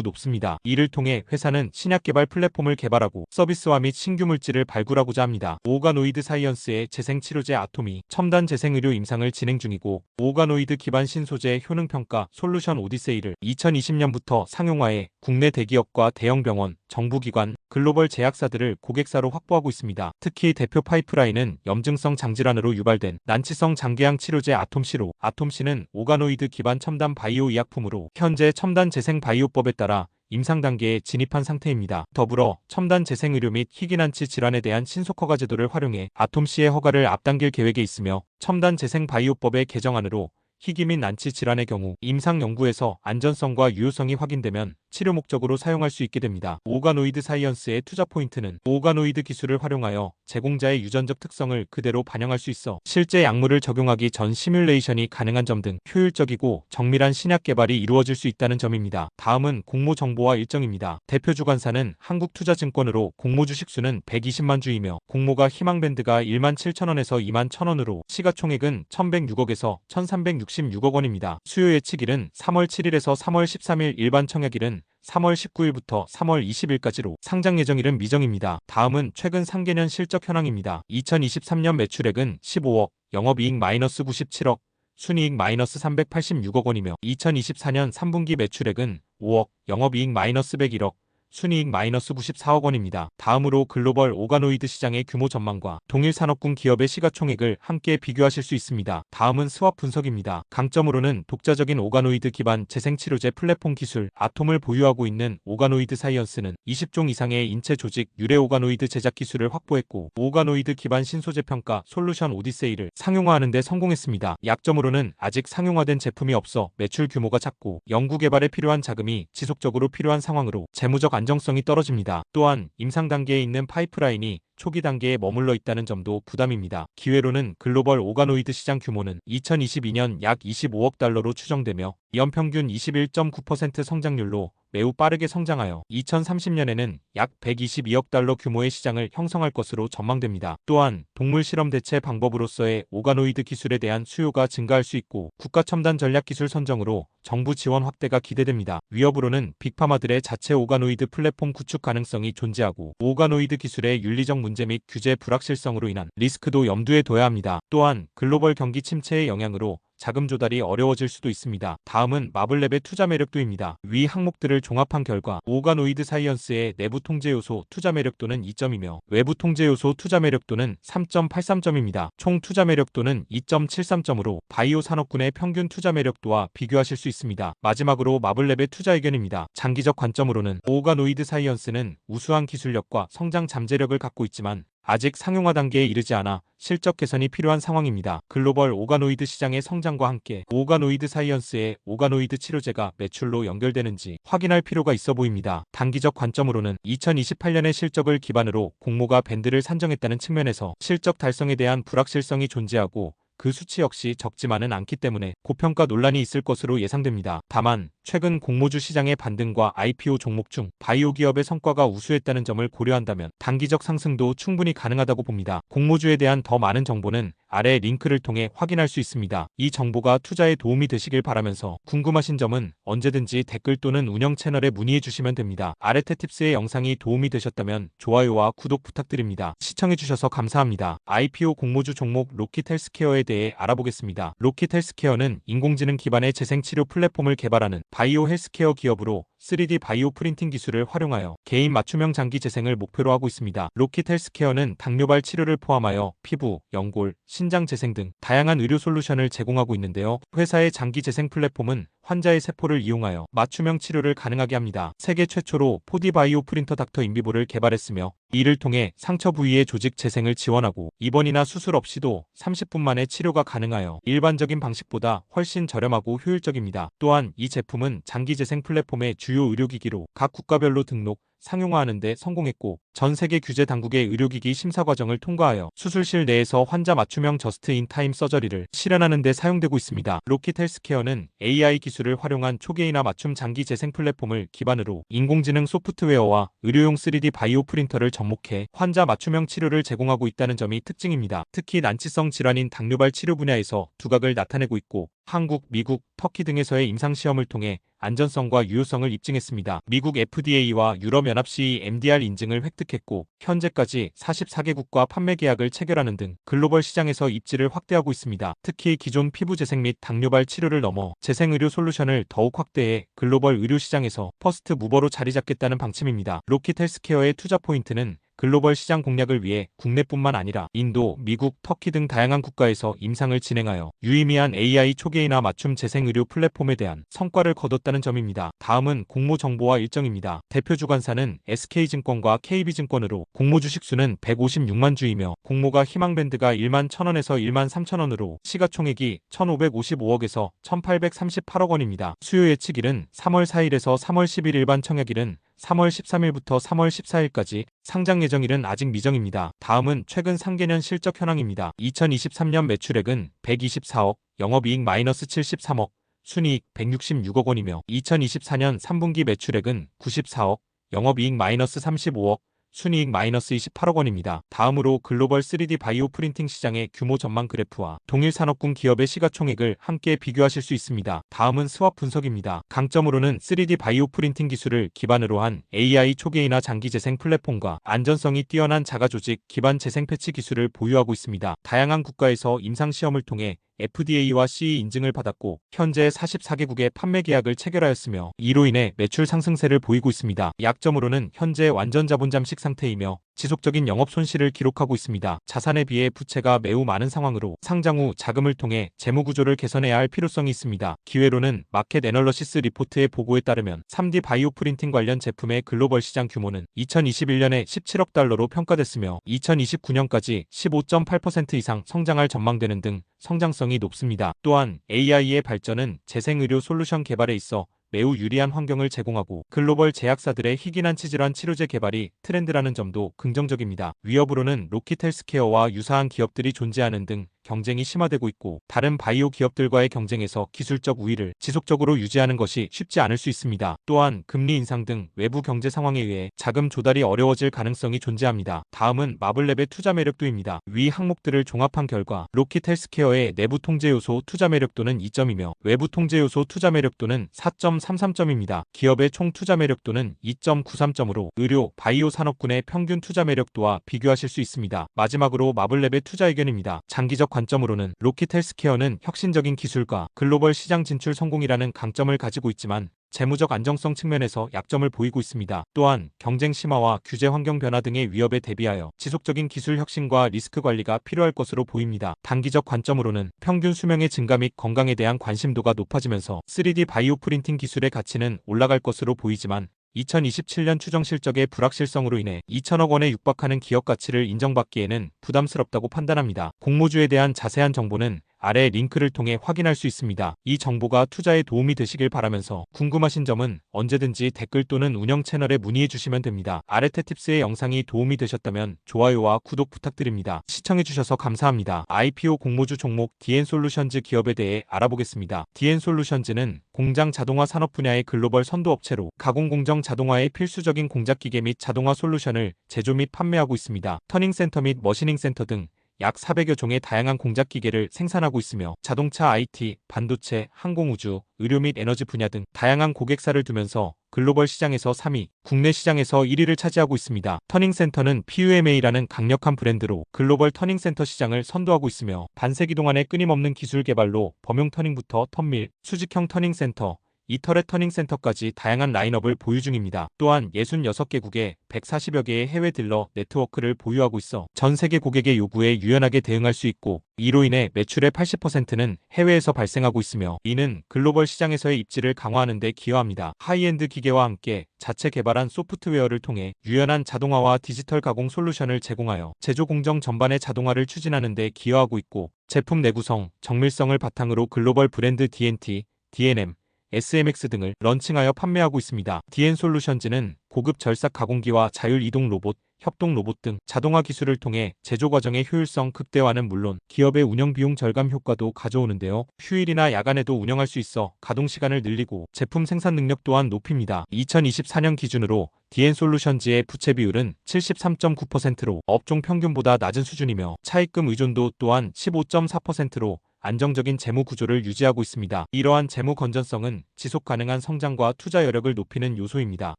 높습니다. 이를 통해 회사는 신약 개발 플랫폼을 개발하고 서비스화 및 신규 물질을 발굴하고자 합니다. 오가노이드 사이언스의 재생치료제 아토미, 첨단 재생의료 임상을 진행 중이고, 오가노이드 기반 신소재 효능평가 솔루션 오디세이를 2020년부터 상용화해 국내 대기업과 대형 병원, 정부기관, 글로벌 제약사들을 고객사로 확보하고 있습니다. 특히 대표 파이프라인은 염증성 장질환으로 유발된 난치성 장기양 치료제 아톰시로, 아톰시는 오가노이드 기반 첨단 바이오 의약품으로 현재 첨단 재생 바이오법에 따라 임상 단계에 진입한 상태입니다. 더불어 첨단 재생의료 및 희귀난치 질환에 대한 신속허가 제도를 활용해 아톰씨의 허가를 앞당길 계획에 있으며 첨단 재생 바이오법의 개정안으로 희귀 및 난치 질환의 경우 임상 연구에서 안전성과 유효성이 확인되면 치료 목적으로 사용할 수 있게 됩니다. 오가노이드 사이언스의 투자 포인트는 오가노이드 기술을 활용하여 제공자의 유전적 특성을 그대로 반영할 수 있어 실제 약물을 적용하기 전 시뮬레이션이 가능한 점 등 효율적이고 정밀한 신약 개발이 이루어질 수 있다는 점입니다. 다음은 공모 정보와 일정입니다. 대표 주관사는 한국투자증권으로 공모 주식수는 120만 주이며 공모가 희망밴드가 1만 7천원에서 2만 1천원으로 시가총액은 1106억에서 1366억 원입니다. 수요 예측일은 3월 7일에서 3월 13일, 일반 청약일은 3월 19일부터 3월 20일까지로 상장 예정일은 미정입니다. 다음은 최근 상계년 실적 현황입니다. 2023년 매출액은 15억, 영업이익 마이너스 97억, 순이익 마이너스 386억 원이며 2024년 3분기 매출액은 5억, 영업이익 마이너스 101억, 순이익 마이너스 94억 원입니다. 다음으로 글로벌 오가노이드 시장의 규모 전망과 동일 산업군 기업의 시가총액을 함께 비교하실 수 있습니다. 다음은 스왑 분석입니다. 강점으로는 독자적인 오가노이드 기반 재생치료제 플랫폼 기술 아톰을 보유하고 있는 오가노이드 사이언스는 20종 이상의 인체 조직 유래 오가노이드 제작 기술을 확보했고 오가노이드 기반 신소재 평가 솔루션 오디세이를 상용화하는 데 성공했습니다. 약점으로는 아직 상용화된 제품이 없어 매출 규모가 작고 연구개발에 필요한 자금이 지속적으로 필요한 상황으로 재무적 안정성이 떨어집니다. 또한 임상 단계에 있는 파이프라인이 초기 단계에 머물러 있다는 점도 부담입니다. 기회로는 글로벌 오가노이드 시장 규모는 2022년 약 25억 달러로 추정되며 연평균 21.9% 성장률로 매우 빠르게 성장하여 2030년에는 약 122억 달러 규모의 시장을 형성할 것으로 전망됩니다. 또한 동물 실험 대체 방법으로서의 오가노이드 기술에 대한 수요가 증가할 수 있고 국가 첨단 전략 기술 선정으로 정부 지원 확대가 기대됩니다. 위협으로는 빅파마들의 자체 오가노이드 플랫폼 구축 가능성이 존재하고 오가노이드 기술의 윤리적 문제 및 규제 불확실성으로 인한 리스크도 염두에 둬야 합니다. 또한 글로벌 경기 침체의 영향으로 자금 조달이 어려워질 수도 있습니다. 다음은 마블랩의 투자 매력도입니다. 위 항목들을 종합한 결과 오가노이드 사이언스의 내부 통제 요소 투자 매력도는 2점이며 외부 통제 요소 투자 매력도는 3.83점입니다. 총 투자 매력도는 2.73점으로 바이오 산업군의 평균 투자 매력도와 비교하실 수 있습니다. 마지막으로 마블랩의 투자 의견입니다. 장기적 관점으로는 오가노이드 사이언스는 우수한 기술력과 성장 잠재력을 갖고 있지만 아직 상용화 단계에 이르지 않아 실적 개선이 필요한 상황입니다. 글로벌 오가노이드 시장의 성장과 함께 오가노이드 사이언스의 오가노이드 치료제가 매출로 연결되는지 확인할 필요가 있어 보입니다. 단기적 관점으로는 2028년의 실적을 기반으로 공모가 밴드를 산정했다는 측면에서 실적 달성에 대한 불확실성이 존재하고 그 수치 역시 적지만은 않기 때문에 고평가 논란이 있을 것으로 예상됩니다. 다만 최근 공모주 시장의 반등과 IPO 종목 중 바이오 기업의 성과가 우수했다는 점을 고려한다면 단기적 상승도 충분히 가능하다고 봅니다. 공모주에 대한 더 많은 정보는 아래 링크를 통해 확인할 수 있습니다. 이 정보가 투자에 도움이 되시길 바라면서 궁금하신 점은 언제든지 댓글 또는 운영 채널에 문의해 주시면 됩니다. 아레테팁스의 영상이 도움이 되셨다면 좋아요와 구독 부탁드립니다. 시청해 주셔서 감사합니다. IPO 공모주 종목 로킷 헬스케어에 대해 알아보겠습니다. 로킷 헬스케어는 인공지능 기반의 재생치료 플랫폼을 개발하는 바이오 헬스케어 기업으로 3D 바이오 프린팅 기술을 활용하여 개인 맞춤형 장기 재생을 목표로 하고 있습니다. 로킷 헬스케어는 당뇨발 치료를 포함하여 피부, 연골, 신장 재생 등 다양한 의료 솔루션을 제공하고 있는데요. 회사의 장기 재생 플랫폼은 환자의 세포를 이용하여 맞춤형 치료를 가능하게 합니다. 세계 최초로 4D 바이오 프린터 닥터 인비보를 개발했으며 이를 통해 상처 부위의 조직 재생을 지원하고 입원이나 수술 없이도 30분 만에 치료가 가능하여 일반적인 방식보다 훨씬 저렴하고 효율적입니다. 또한 이 제품은 장기 재생 플랫폼의 주요 의료기기로 각 국가별로 등록, 상용화하는 데 성공했고 전 세계 규제 당국의 의료기기 심사 과정을 통과하여 수술실 내에서 환자 맞춤형 저스트-인-타임 서저리를 실현하는 데 사용되고 있습니다. 로킷 헬스케어는 AI 기술을 활용한 초계이나 맞춤 장기 재생 플랫폼을 기반으로 인공지능 소프트웨어와 의료용 3D 바이오 프린터를 접목해 환자 맞춤형 치료를 제공하고 있다는 점이 특징입니다. 특히 난치성 질환인 당뇨발 치료 분야에서 두각을 나타내고 있고 한국, 미국, 터키 등에서의 임상시험을 통해 안전성과 유효성을 입증했습니다. 미국 FDA와 유럽연합CE MDR 인증을 획득했고 현재까지 44개국과 판매 계약을 체결하는 등 글로벌 시장에서 입지를 확대하고 있습니다. 특히 기존 피부 재생 및 당뇨발 치료를 넘어 재생의료 솔루션을 더욱 확대해 글로벌 의료 시장에서 퍼스트 무버로 자리 잡겠다는 방침입니다. 로킷 헬스케어의 투자 포인트는 글로벌 시장 공략을 위해 국내뿐만 아니라 인도, 미국, 터키 등 다양한 국가에서 임상을 진행하여 유의미한 AI 초계이나 맞춤 재생 의료 플랫폼에 대한 성과를 거뒀다는 점입니다. 다음은 공모 정보와 일정입니다. 대표 주관사는 SK증권과 KB증권으로 공모 주식 수는 156만 주이며 공모가 희망밴드가 1만 1,000원에서 1만 3,000원으로 시가총액이 1,555억에서 1,838억 원입니다. 수요 예측일은 3월 4일에서 3월 10일, 일반 청약일은 3월 13일부터 3월 14일까지, 상장 예정일은 아직 미정입니다. 다음은 최근 상계년 실적 현황입니다. 2023년 매출액은 124억, 영업이익 -73억, 순이익 166억 원이며 2024년 3분기 매출액은 94억, 영업이익 -35억, 순이익 -28억 원입니다. 다음으로 글로벌 3D 바이오 프린팅 시장의 규모 전망 그래프와 동일 산업군 기업의 시가총액을 함께 비교하실 수 있습니다. 다음은 스왑 분석입니다. 강점으로는 3D 바이오 프린팅 기술을 기반으로 한 AI 초계이나 장기 재생 플랫폼과 안전성이 뛰어난 자가조직 기반 재생 패치 기술을 보유하고 있습니다. 다양한 국가에서 임상 시험을 통해 FDA와 CE 인증을 받았고 현재 44개국의 판매 계약을 체결하였으며 이로 인해 매출 상승세를 보이고 있습니다. 약점으로는 현재 완전 자본 잠식 상태이며 지속적인 영업 손실을 기록하고 있습니다. 자산에 비해 부채가 매우 많은 상황으로 상장 후 자금을 통해 재무 구조를 개선해야 할 필요성이 있습니다. 기회로는 마켓 애널러시스 리포트의 보고에 따르면 3D 바이오 프린팅 관련 제품의 글로벌 시장 규모는 2021년에 17억 달러로 평가됐으며 2029년까지 15.8% 이상 성장할 전망되는 등 성장성이 높습니다. 또한 AI의 발전은 재생의료 솔루션 개발에 있어 매우 유리한 환경을 제공하고 글로벌 제약사들의 희귀난 치질환 치료제 개발이 트렌드라는 점도 긍정적입니다. 위협으로는 로킷 헬스케어와 유사한 기업들이 존재하는 등 경쟁이 심화되고 있고 다른 바이오 기업들과의 경쟁에서 기술적 우위를 지속적으로 유지하는 것이 쉽지 않을 수 있습니다. 또한 금리 인상 등 외부 경제 상황에 의해 자금 조달이 어려워질 가능성이 존재합니다. 다음은 마블랩의 투자 매력도입니다. 위 항목들을 종합한 결과 로킷 헬스케어의 내부 통제 요소 투자 매력도는 2점이며 외부 통제 요소 투자 매력도는 4.33점입니다. 기업의 총 투자 매력도는 2.93점으로 의료, 바이오 산업군의 평균 투자 매력도와 비교하실 수 있습니다. 마지막으로 마블랩의 투자 의견입니다. 장기적 관점으로는 로킷 헬스케어는 혁신적인 기술과 글로벌 시장 진출 성공이라는 강점을 가지고 있지만 재무적 안정성 측면에서 약점을 보이고 있습니다. 또한 경쟁 심화와 규제 환경 변화 등의 위협에 대비하여 지속적인 기술 혁신과 리스크 관리가 필요할 것으로 보입니다. 단기적 관점으로는 평균 수명의 증가 및 건강에 대한 관심도가 높아지면서 3D 바이오 프린팅 기술의 가치는 올라갈 것으로 보이지만 2027년 추정 실적의 불확실성으로 인해 2천억 원에 육박하는 기업 가치를 인정받기에는 부담스럽다고 판단합니다. 공모주에 대한 자세한 정보는 아래 링크를 통해 확인할 수 있습니다. 이 정보가 투자에 도움이 되시길 바라면서 궁금하신 점은 언제든지 댓글 또는 운영 채널에 문의해 주시면 됩니다. 아레테팁스의 영상이 도움이 되셨다면 좋아요와 구독 부탁드립니다. 시청해주셔서 감사합니다. IPO 공모주 종목 DN솔루션즈 기업에 대해 알아보겠습니다. DN솔루션즈는 공장 자동화 산업 분야의 글로벌 선도 업체로 가공공정 자동화의 필수적인 공작기계 및 자동화 솔루션을 제조 및 판매하고 있습니다. 터닝센터 및 머시닝센터 등 약 400여 종의 다양한 공작기계를 생산하고 있으며 자동차, IT, 반도체, 항공우주, 의료 및 에너지 분야 등 다양한 고객사를 두면서 글로벌 시장에서 3위, 국내 시장에서 1위를 차지하고 있습니다. 터닝센터는 PUMA라는 강력한 브랜드로 글로벌 터닝센터 시장을 선도하고 있으며 반세기 동안의 끊임없는 기술 개발로 범용 터닝부터 턴밀, 수직형 터닝센터, 이터렛 터닝센터까지 다양한 라인업을 보유 중입니다. 또한 66개국에 140여 개의 해외 딜러 네트워크를 보유하고 있어 전 세계 고객의 요구에 유연하게 대응할 수 있고 이로 인해 매출의 80%는 해외에서 발생하고 있으며 이는 글로벌 시장에서의 입지를 강화하는 데 기여합니다. 하이엔드 기계와 함께 자체 개발한 소프트웨어를 통해 유연한 자동화와 디지털 가공 솔루션을 제공하여 제조 공정 전반의 자동화를 추진하는 데 기여하고 있고 제품 내구성, 정밀성을 바탕으로 글로벌 브랜드 DNT, DNM, SMX 등을 런칭하여 판매하고 있습니다. DN솔루션즈는 고급 절삭 가공기와 자율 이동 로봇, 협동 로봇 등 자동화 기술을 통해 제조 과정의 효율성 극대화는 물론 기업의 운영 비용 절감 효과도 가져오는데요. 휴일이나 야간에도 운영할 수 있어 가동 시간을 늘리고 제품 생산 능력 또한 높입니다. 2024년 기준으로 DN솔루션즈의 부채 비율은 73.9%로 업종 평균보다 낮은 수준이며 차입금 의존도 또한 15.4%로 안정적인 재무 구조를 유지하고 있습니다. 이러한 재무 건전성은 지속 가능한 성장과 투자 여력을 높이는 요소입니다.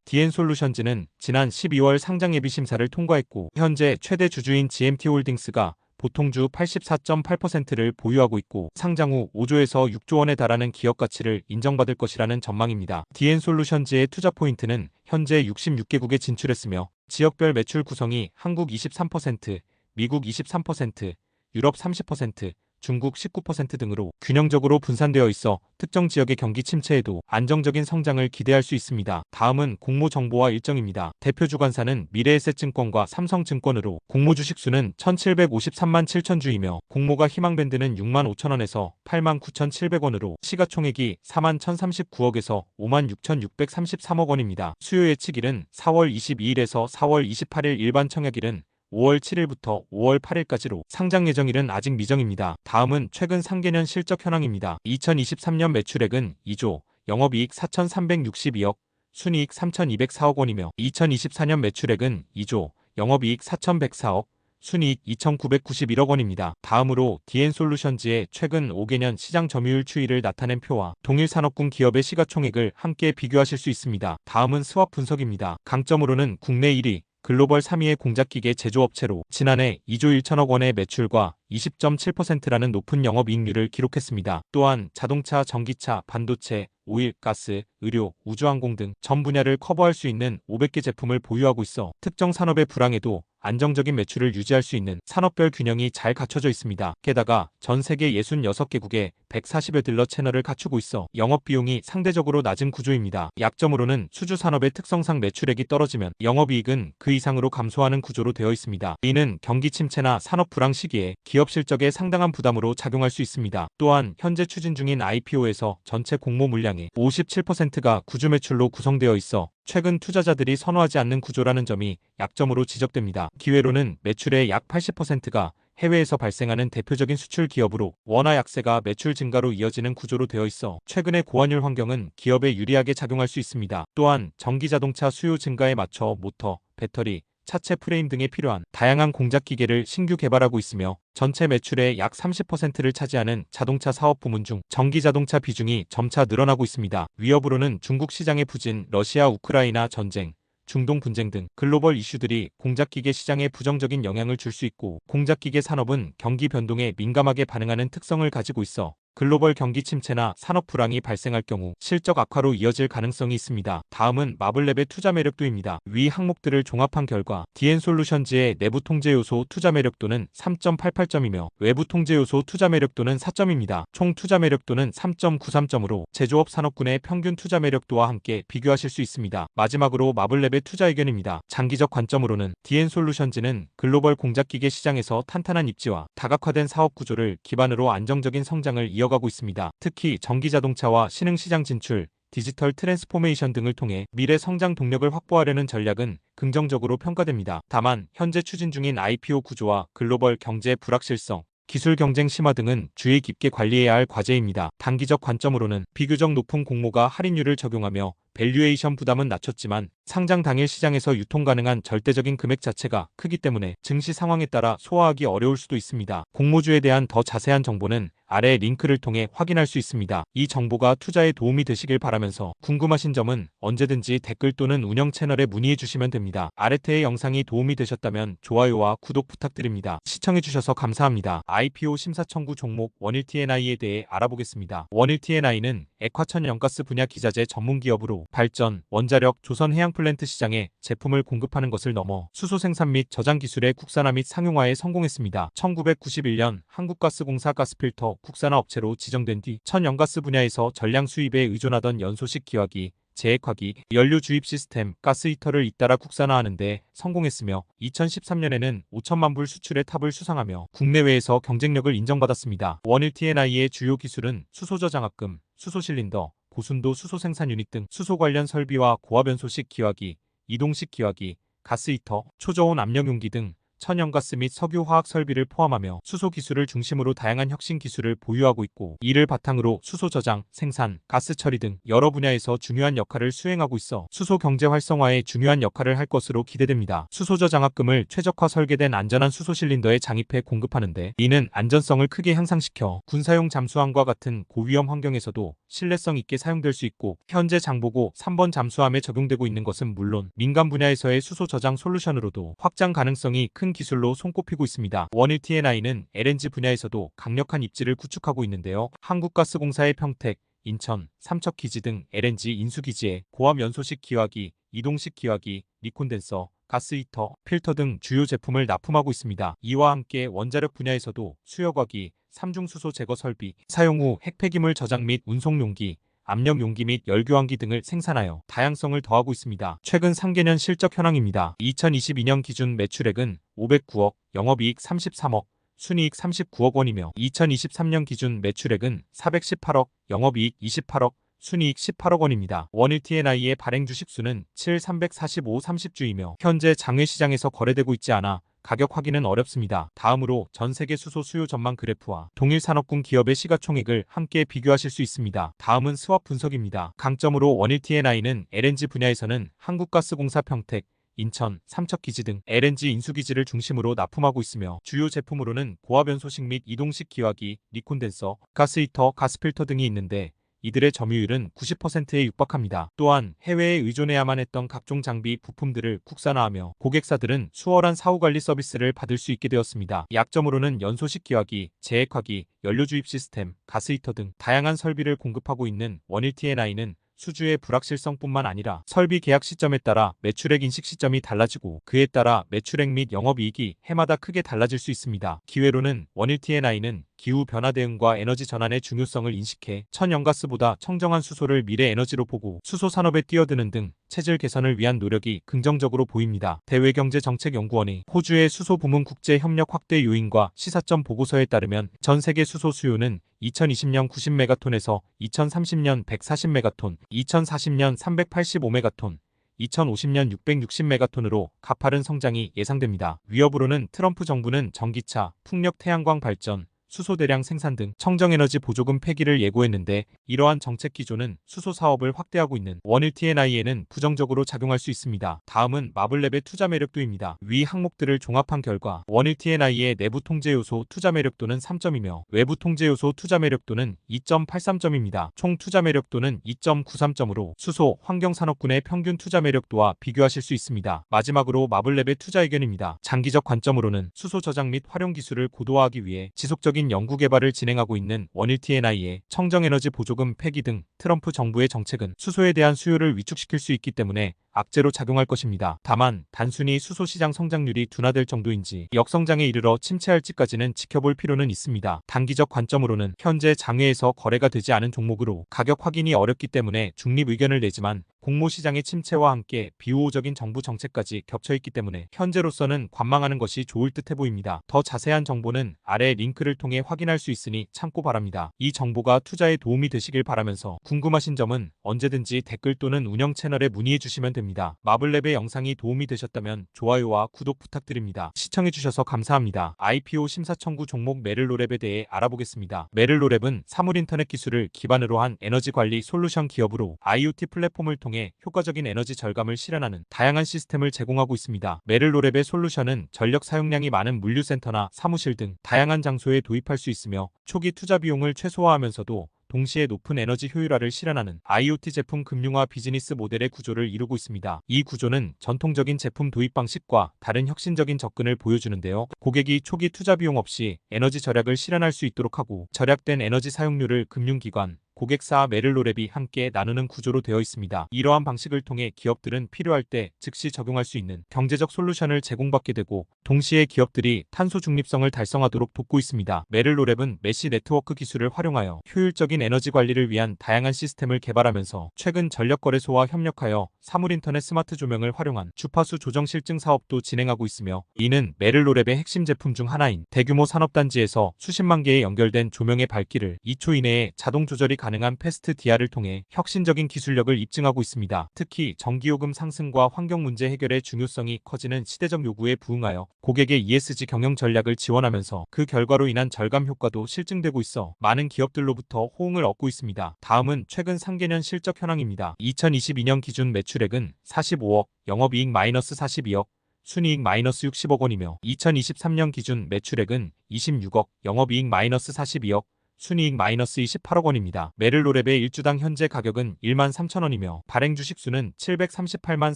DN솔루션즈는 지난 12월 상장 예비 심사를 통과했고 현재 최대 주주인 GMT홀딩스가 보통주 84.8%를 보유하고 있고 상장 후 5조에서 6조 원에 달하는 기업 가치를 인정받을 것이라는 전망입니다. DN솔루션즈의 투자 포인트는 현재 66개국에 진출했으며 지역별 매출 구성이 한국 23%, 미국 23%, 유럽 30%, 중국 19% 등으로 균형적으로 분산되어 있어 특정 지역의 경기 침체에도 안정적인 성장을 기대할 수 있습니다. 다음은 공모 정보와 일정입니다. 대표 주관사는 미래에셋증권과 삼성증권으로 공모 주식수는 1753만 7천 주이며 공모가 희망밴드는 6만 5천원에서 8만 9,700원으로 시가총액이 4만 1,039억에서 5만 6,633억 원입니다. 수요 예측일은 4월 22일에서 4월 28일 일반 청약일은 5월 7일부터 5월 8일까지로 상장 예정일은 아직 미정입니다. 다음은 최근 상계년 실적 현황입니다. 2023년 매출액은 2조, 영업이익 4,362억, 순이익 3,204억 원이며 2024년 매출액은 2조, 영업이익 4,104억, 순이익 2,991억 원입니다. 다음으로 DN솔루션즈의 최근 5개년 시장 점유율 추이를 나타낸 표와 동일산업군 기업의 시가총액을 함께 비교하실 수 있습니다. 다음은 스왑 분석입니다. 강점으로는 국내 1위, 글로벌 3위의 공작기계 제조업체로 지난해 2조 1천억 원의 매출과 20.7%라는 높은 영업이익률을 기록했습니다. 또한 자동차, 전기차, 반도체, 오일, 가스, 의료, 우주항공 등 전 분야를 커버할 수 있는 500개 제품을 보유하고 있어 특정 산업의 불황에도 안정적인 매출을 유지할 수 있는 산업별 균형이 잘 갖춰져 있습니다. 게다가 전 세계 66개국에 140여 딜러 채널을 갖추고 있어 영업비용이 상대적으로 낮은 구조입니다. 약점으로는 수주산업의 특성상 매출액이 떨어지면 영업이익은 그 이상으로 감소하는 구조로 되어 있습니다. 이는 경기 침체나 산업 불황 시기에 기업 실적에 상당한 부담으로 작용할 수 있습니다. 또한 현재 추진 중인 IPO에서 전체 공모 물량의 57%가 구주 매출로 구성되어 있어 최근 투자자들이 선호하지 않는 구조라는 점이 약점으로 지적됩니다. 기회로는 매출의 약 80%가 해외에서 발생하는 대표적인 수출 기업으로 원화 약세가 매출 증가로 이어지는 구조로 되어 있어 최근의 고환율 환경은 기업에 유리하게 작용할 수 있습니다. 또한 전기자동차 수요 증가에 맞춰 모터, 배터리, 차체 프레임 등에 필요한 다양한 공작 기계를 신규 개발하고 있으며 전체 매출의 약 30%를 차지하는 자동차 사업 부문 중 전기자동차 비중이 점차 늘어나고 있습니다. 위협으로는 중국 시장의 부진, 러시아 우크라이나 전쟁, 중동 분쟁 등 글로벌 이슈들이 공작기계 시장에 부정적인 영향을 줄 수 있고 공작기계 산업은 경기 변동에 민감하게 반응하는 특성을 가지고 있어 글로벌 경기 침체나 산업 불황이 발생할 경우 실적 악화로 이어질 가능성이 있습니다. 다음은 마블랩의 투자 매력도입니다. 위 항목들을 종합한 결과 DN솔루션즈의 내부 통제 요소 투자 매력도는 3.88점이며 외부 통제 요소 투자 매력도는 4점입니다. 총 투자 매력도는 3.93점으로 제조업 산업군의 평균 투자 매력도와 함께 비교하실 수 있습니다. 마지막으로 마블랩의 투자 의견입니다. 장기적 관점으로는 DN솔루션즈는 글로벌 공작기계 시장에서 탄탄한 입지와 다각화된 사업 구조를 기반으로 안정적인 성장을 이어가고 있습니다. 특히 전기자동차와 신흥시장 진출, 디지털 트랜스포메이션 등을 통해 미래 성장 동력을 확보하려는 전략은 긍정적으로 평가됩니다. 다만 현재 추진 중인 IPO 구조와 글로벌 경제 불확실성, 기술 경쟁 심화 등은 주의 깊게 관리해야 할 과제입니다. 단기적 관점으로는 비교적 높은 공모가 할인율을 적용하며 밸류에이션 부담은 낮췄지만 상장 당일 시장에서 유통 가능한 절대적인 금액 자체가 크기 때문에 증시 상황에 따라 소화하기 어려울 수도 있습니다. 공모주에 대한 더 자세한 정보는 아래 링크를 통해 확인할 수 있습니다. 이 정보가 투자에 도움이 되시길 바라면서 궁금하신 점은 언제든지 댓글 또는 운영 채널에 문의해 주시면 됩니다. 아래태의 영상이 도움이 되셨다면 좋아요와 구독 부탁드립니다. 시청해주셔서 감사합니다. IPO 심사 청구 종목 원일TNI에 대해 알아보겠습니다. 원일TNI는 액화천 연가스 분야 기자재 전문 기업으로 발전, 원자력, 조선 해양 플랜트 시장에 제품을 공급하는 것을 넘어 수소 생산 및 저장 기술의 국산화 및 상용화에 성공했습니다. 1991년 한국가스공사 가스필터 국산화 업체로 지정된 뒤 천연가스 분야에서 전량 수입에 의존하던 연소식 기화기, 재액화기, 연료 주입 시스템, 가스 히터를 잇따라 국산화하는 데 성공했으며 2013년에는 5천만 불 수출의 탑을 수상하며 국내외에서 경쟁력을 인정받았습니다. 원일TNI의 주요 기술은 수소저장압금, 수소실린더, 고순도 수소 생산 유닛 등 수소 관련 설비와 고압연소식 기화기, 이동식 기화기, 가스 히터, 초저온 압력 용기 등 천연가스 및 석유화학 설비를 포함하며 수소 기술을 중심으로 다양한 혁신 기술을 보유하고 있고 이를 바탕으로 수소 저장, 생산, 가스 처리 등 여러 분야에서 중요한 역할을 수행하고 있어 수소 경제 활성화에 중요한 역할을 할 것으로 기대됩니다. 수소 저장압금을 최적화 설계된 안전한 수소 실린더에 장입해 공급하는데 이는 안전성을 크게 향상시켜 군사용 잠수함과 같은 고위험 환경에서도 신뢰성 있게 사용될 수 있고 현재 장보고 3번 잠수함에 적용되고 있는 것은 물론 민간 분야에서의 수소 저장 솔루션으로도 확장 가능성이 큰 기술로 손꼽히고 있습니다. 원일TNI는 LNG 분야에서도 강력한 입지를 구축하고 있는데요. 한국가스공사의 평택, 인천, 삼척기지 등 LNG 인수기지에 고압 연소식 기화기, 이동식 기화기, 리콘덴서, 가스히터, 필터 등 주요 제품을 납품하고 있습니다. 이와 함께 원자력 분야에서도 수력화기, 삼중수소 제거 설비, 사용 후 핵폐기물 저장 및 운송 용기, 압력 용기 및 열교환기 등을 생산하여 다양성을 더하고 있습니다. 최근 상계년 실적 현황입니다. 2022년 기준 매출액은 509억, 영업이익 33억, 순이익 39억 원이며 2023년 기준 매출액은 418억, 영업이익 28억, 순이익 18억 원입니다. 원일 T&I의 발행 주식수는 7,345 30주이며 현재 장외시장에서 거래되고 있지 않아 가격 확인은 어렵습니다. 다음으로 전 세계 수소 수요 전망 그래프와 동일 산업군 기업의 시가총액을 함께 비교하실 수 있습니다. 다음은 스왑 분석입니다. 강점으로 원일 T&I는 LNG 분야에서는 한국가스공사 평택, 인천, 삼척기지 등 LNG 인수기지를 중심으로 납품하고 있으며 주요 제품으로는 고압연소식 및 이동식 기화기, 리콘덴서, 가스히터, 가스필터 등이 있는데 이들의 점유율은 90%에 육박합니다. 또한 해외에 의존해야만 했던 각종 장비, 부품들을 국산화하며 고객사들은 수월한 사후관리 서비스를 받을 수 있게 되었습니다. 약점으로는 연소식 기화기, 재액화기, 연료주입 시스템, 가스히터 등 다양한 설비를 공급하고 있는 원일 T&I는 수주의 불확실성뿐만 아니라 설비 계약 시점에 따라 매출액 인식 시점이 달라지고 그에 따라 매출액 및 영업이익이 해마다 크게 달라질 수 있습니다. 기회로는 원일 T&I는 기후 변화 대응과 에너지 전환의 중요성을 인식해 천연가스보다 청정한 수소를 미래 에너지로 보고 수소 산업에 뛰어드는 등 체질 개선을 위한 노력이 긍정적으로 보입니다. 대외경제정책연구원의 호주의 수소 부문 국제 협력 확대 요인과 시사점 보고서에 따르면 전 세계 수소 수요는 2020년 90메가톤에서 2030년 140메가톤, 2040년 385메가톤, 2050년 660메가톤으로 가파른 성장이 예상됩니다. 위협으로는 트럼프 정부는 전기차, 풍력 태양광 발전, 수소 대량 생산 등 청정에너지 보조금 폐기를 예고했는데 이러한 정책 기조는 수소 사업을 확대하고 있는 원일 T&I에는 부정적으로 작용할 수 있습니다. 다음은 마블랩의 투자 매력도입니다. 위 항목들을 종합한 결과 원일 T&I의 내부 통제 요소 투자 매력도는 3점이며 외부 통제 요소 투자 매력도는 2.83점입니다. 총 투자 매력도는 2.93점으로 수소, 환경산업군의 평균 투자 매력도와 비교하실 수 있습니다. 마지막으로 마블랩의 투자 의견입니다. 장기적 관점으로는 수소 저장 및 활용 기술을 고도화하기 위해 지속적인 연구 개발을 진행하고 있는 원일 T&I의 청정에너지 보조금 폐기 등 트럼프 정부의 정책은 수소에 대한 수요를 위축시킬 수 있기 때문에 악재로 작용할 것입니다. 다만 단순히 수소 시장 성장률이 둔화될 정도인지 역성장에 이르러 침체할지까지는 지켜볼 필요는 있습니다. 단기적 관점으로는 현재 장외에서 거래가 되지 않은 종목으로 가격 확인이 어렵기 때문에 중립 의견을 내지만 공모시장의 침체와 함께 비우호적인 정부 정책까지 겹쳐있기 때문에 현재로서는 관망하는 것이 좋을 듯해 보입니다. 더 자세한 정보는 아래 링크를 통해 확인할 수 있으니 참고 바랍니다. 이 정보가 투자에 도움이 되시길 바라면서 궁금하신 점은 언제든지 댓글 또는 운영 채널에 문의해 주시면 됩니다. 마블랩의 영상이 도움이 되셨다면 좋아요와 구독 부탁드립니다. 시청해주셔서 감사합니다. IPO 심사 청구 종목 메를로랩에 대해 알아보겠습니다. 메를로랩은 사물인터넷 기술을 기반으로 한 에너지 관리 솔루션 기업으로 IoT 플랫폼을 통해 효과적인 에너지 절감을 실현하는 다양한 시스템을 제공하고 있습니다. 메를로랩의 솔루션은 전력 사용량이 많은 물류센터나 사무실 등 다양한 장소에 도입할 수 있으며 초기 투자 비용을 최소화하면서도 동시에 높은 에너지 효율화를 실현하는 IoT 제품 금융화 비즈니스 모델의 구조를 이루고 있습니다. 이 구조는 전통적인 제품 도입 방식과 다른 혁신적인 접근을 보여주는데요. 고객이 초기 투자 비용 없이 에너지 절약을 실현할 수 있도록 하고 절약된 에너지 사용료를 금융기관, 고객사와 메를로랩이 함께 나누는 구조로 되어 있습니다. 이러한 방식을 통해 기업들은 필요할 때 즉시 적용할 수 있는 경제적 솔루션을 제공받게 되고 동시에 기업들이 탄소 중립성을 달성하도록 돕고 있습니다. 메를로랩은 메시 네트워크 기술을 활용하여 효율적인 에너지 관리를 위한 다양한 시스템을 개발하면서 최근 전력거래소와 협력하여 사물인터넷 스마트 조명을 활용한 주파수 조정 실증 사업도 진행하고 있으며 이는 메를로랩의 핵심 제품 중 하나인 대규모 산업단지에서 수십만 개의 연결된 조명의 밝기를 2초 이내에 자동 조절이 가능한 패스트 DR을 통해 혁신적인 기술력을 입증하고 있습니다. 특히 전기요금 상승과 환경 문제 해결의 중요성이 커지는 시대적 요구에 부응하여 고객의 ESG 경영 전략을 지원하면서 그 결과로 인한 절감 효과도 실증되고 있어 많은 기업들로부터 호응을 얻고 있습니다. 다음은 최근 상계년 실적 현황입니다. 2022년 기준 매출액은 45억, 영업이익 마이너스 42억, 순이익 마이너스 60억 원이며 2023년 기준 매출액은 26억, 영업이익 마이너스 42억, 순이익 마이너스 28억 원입니다. 메를로랩의 1주당 현재 가격은 13,000원이며 발행 주식수는 738만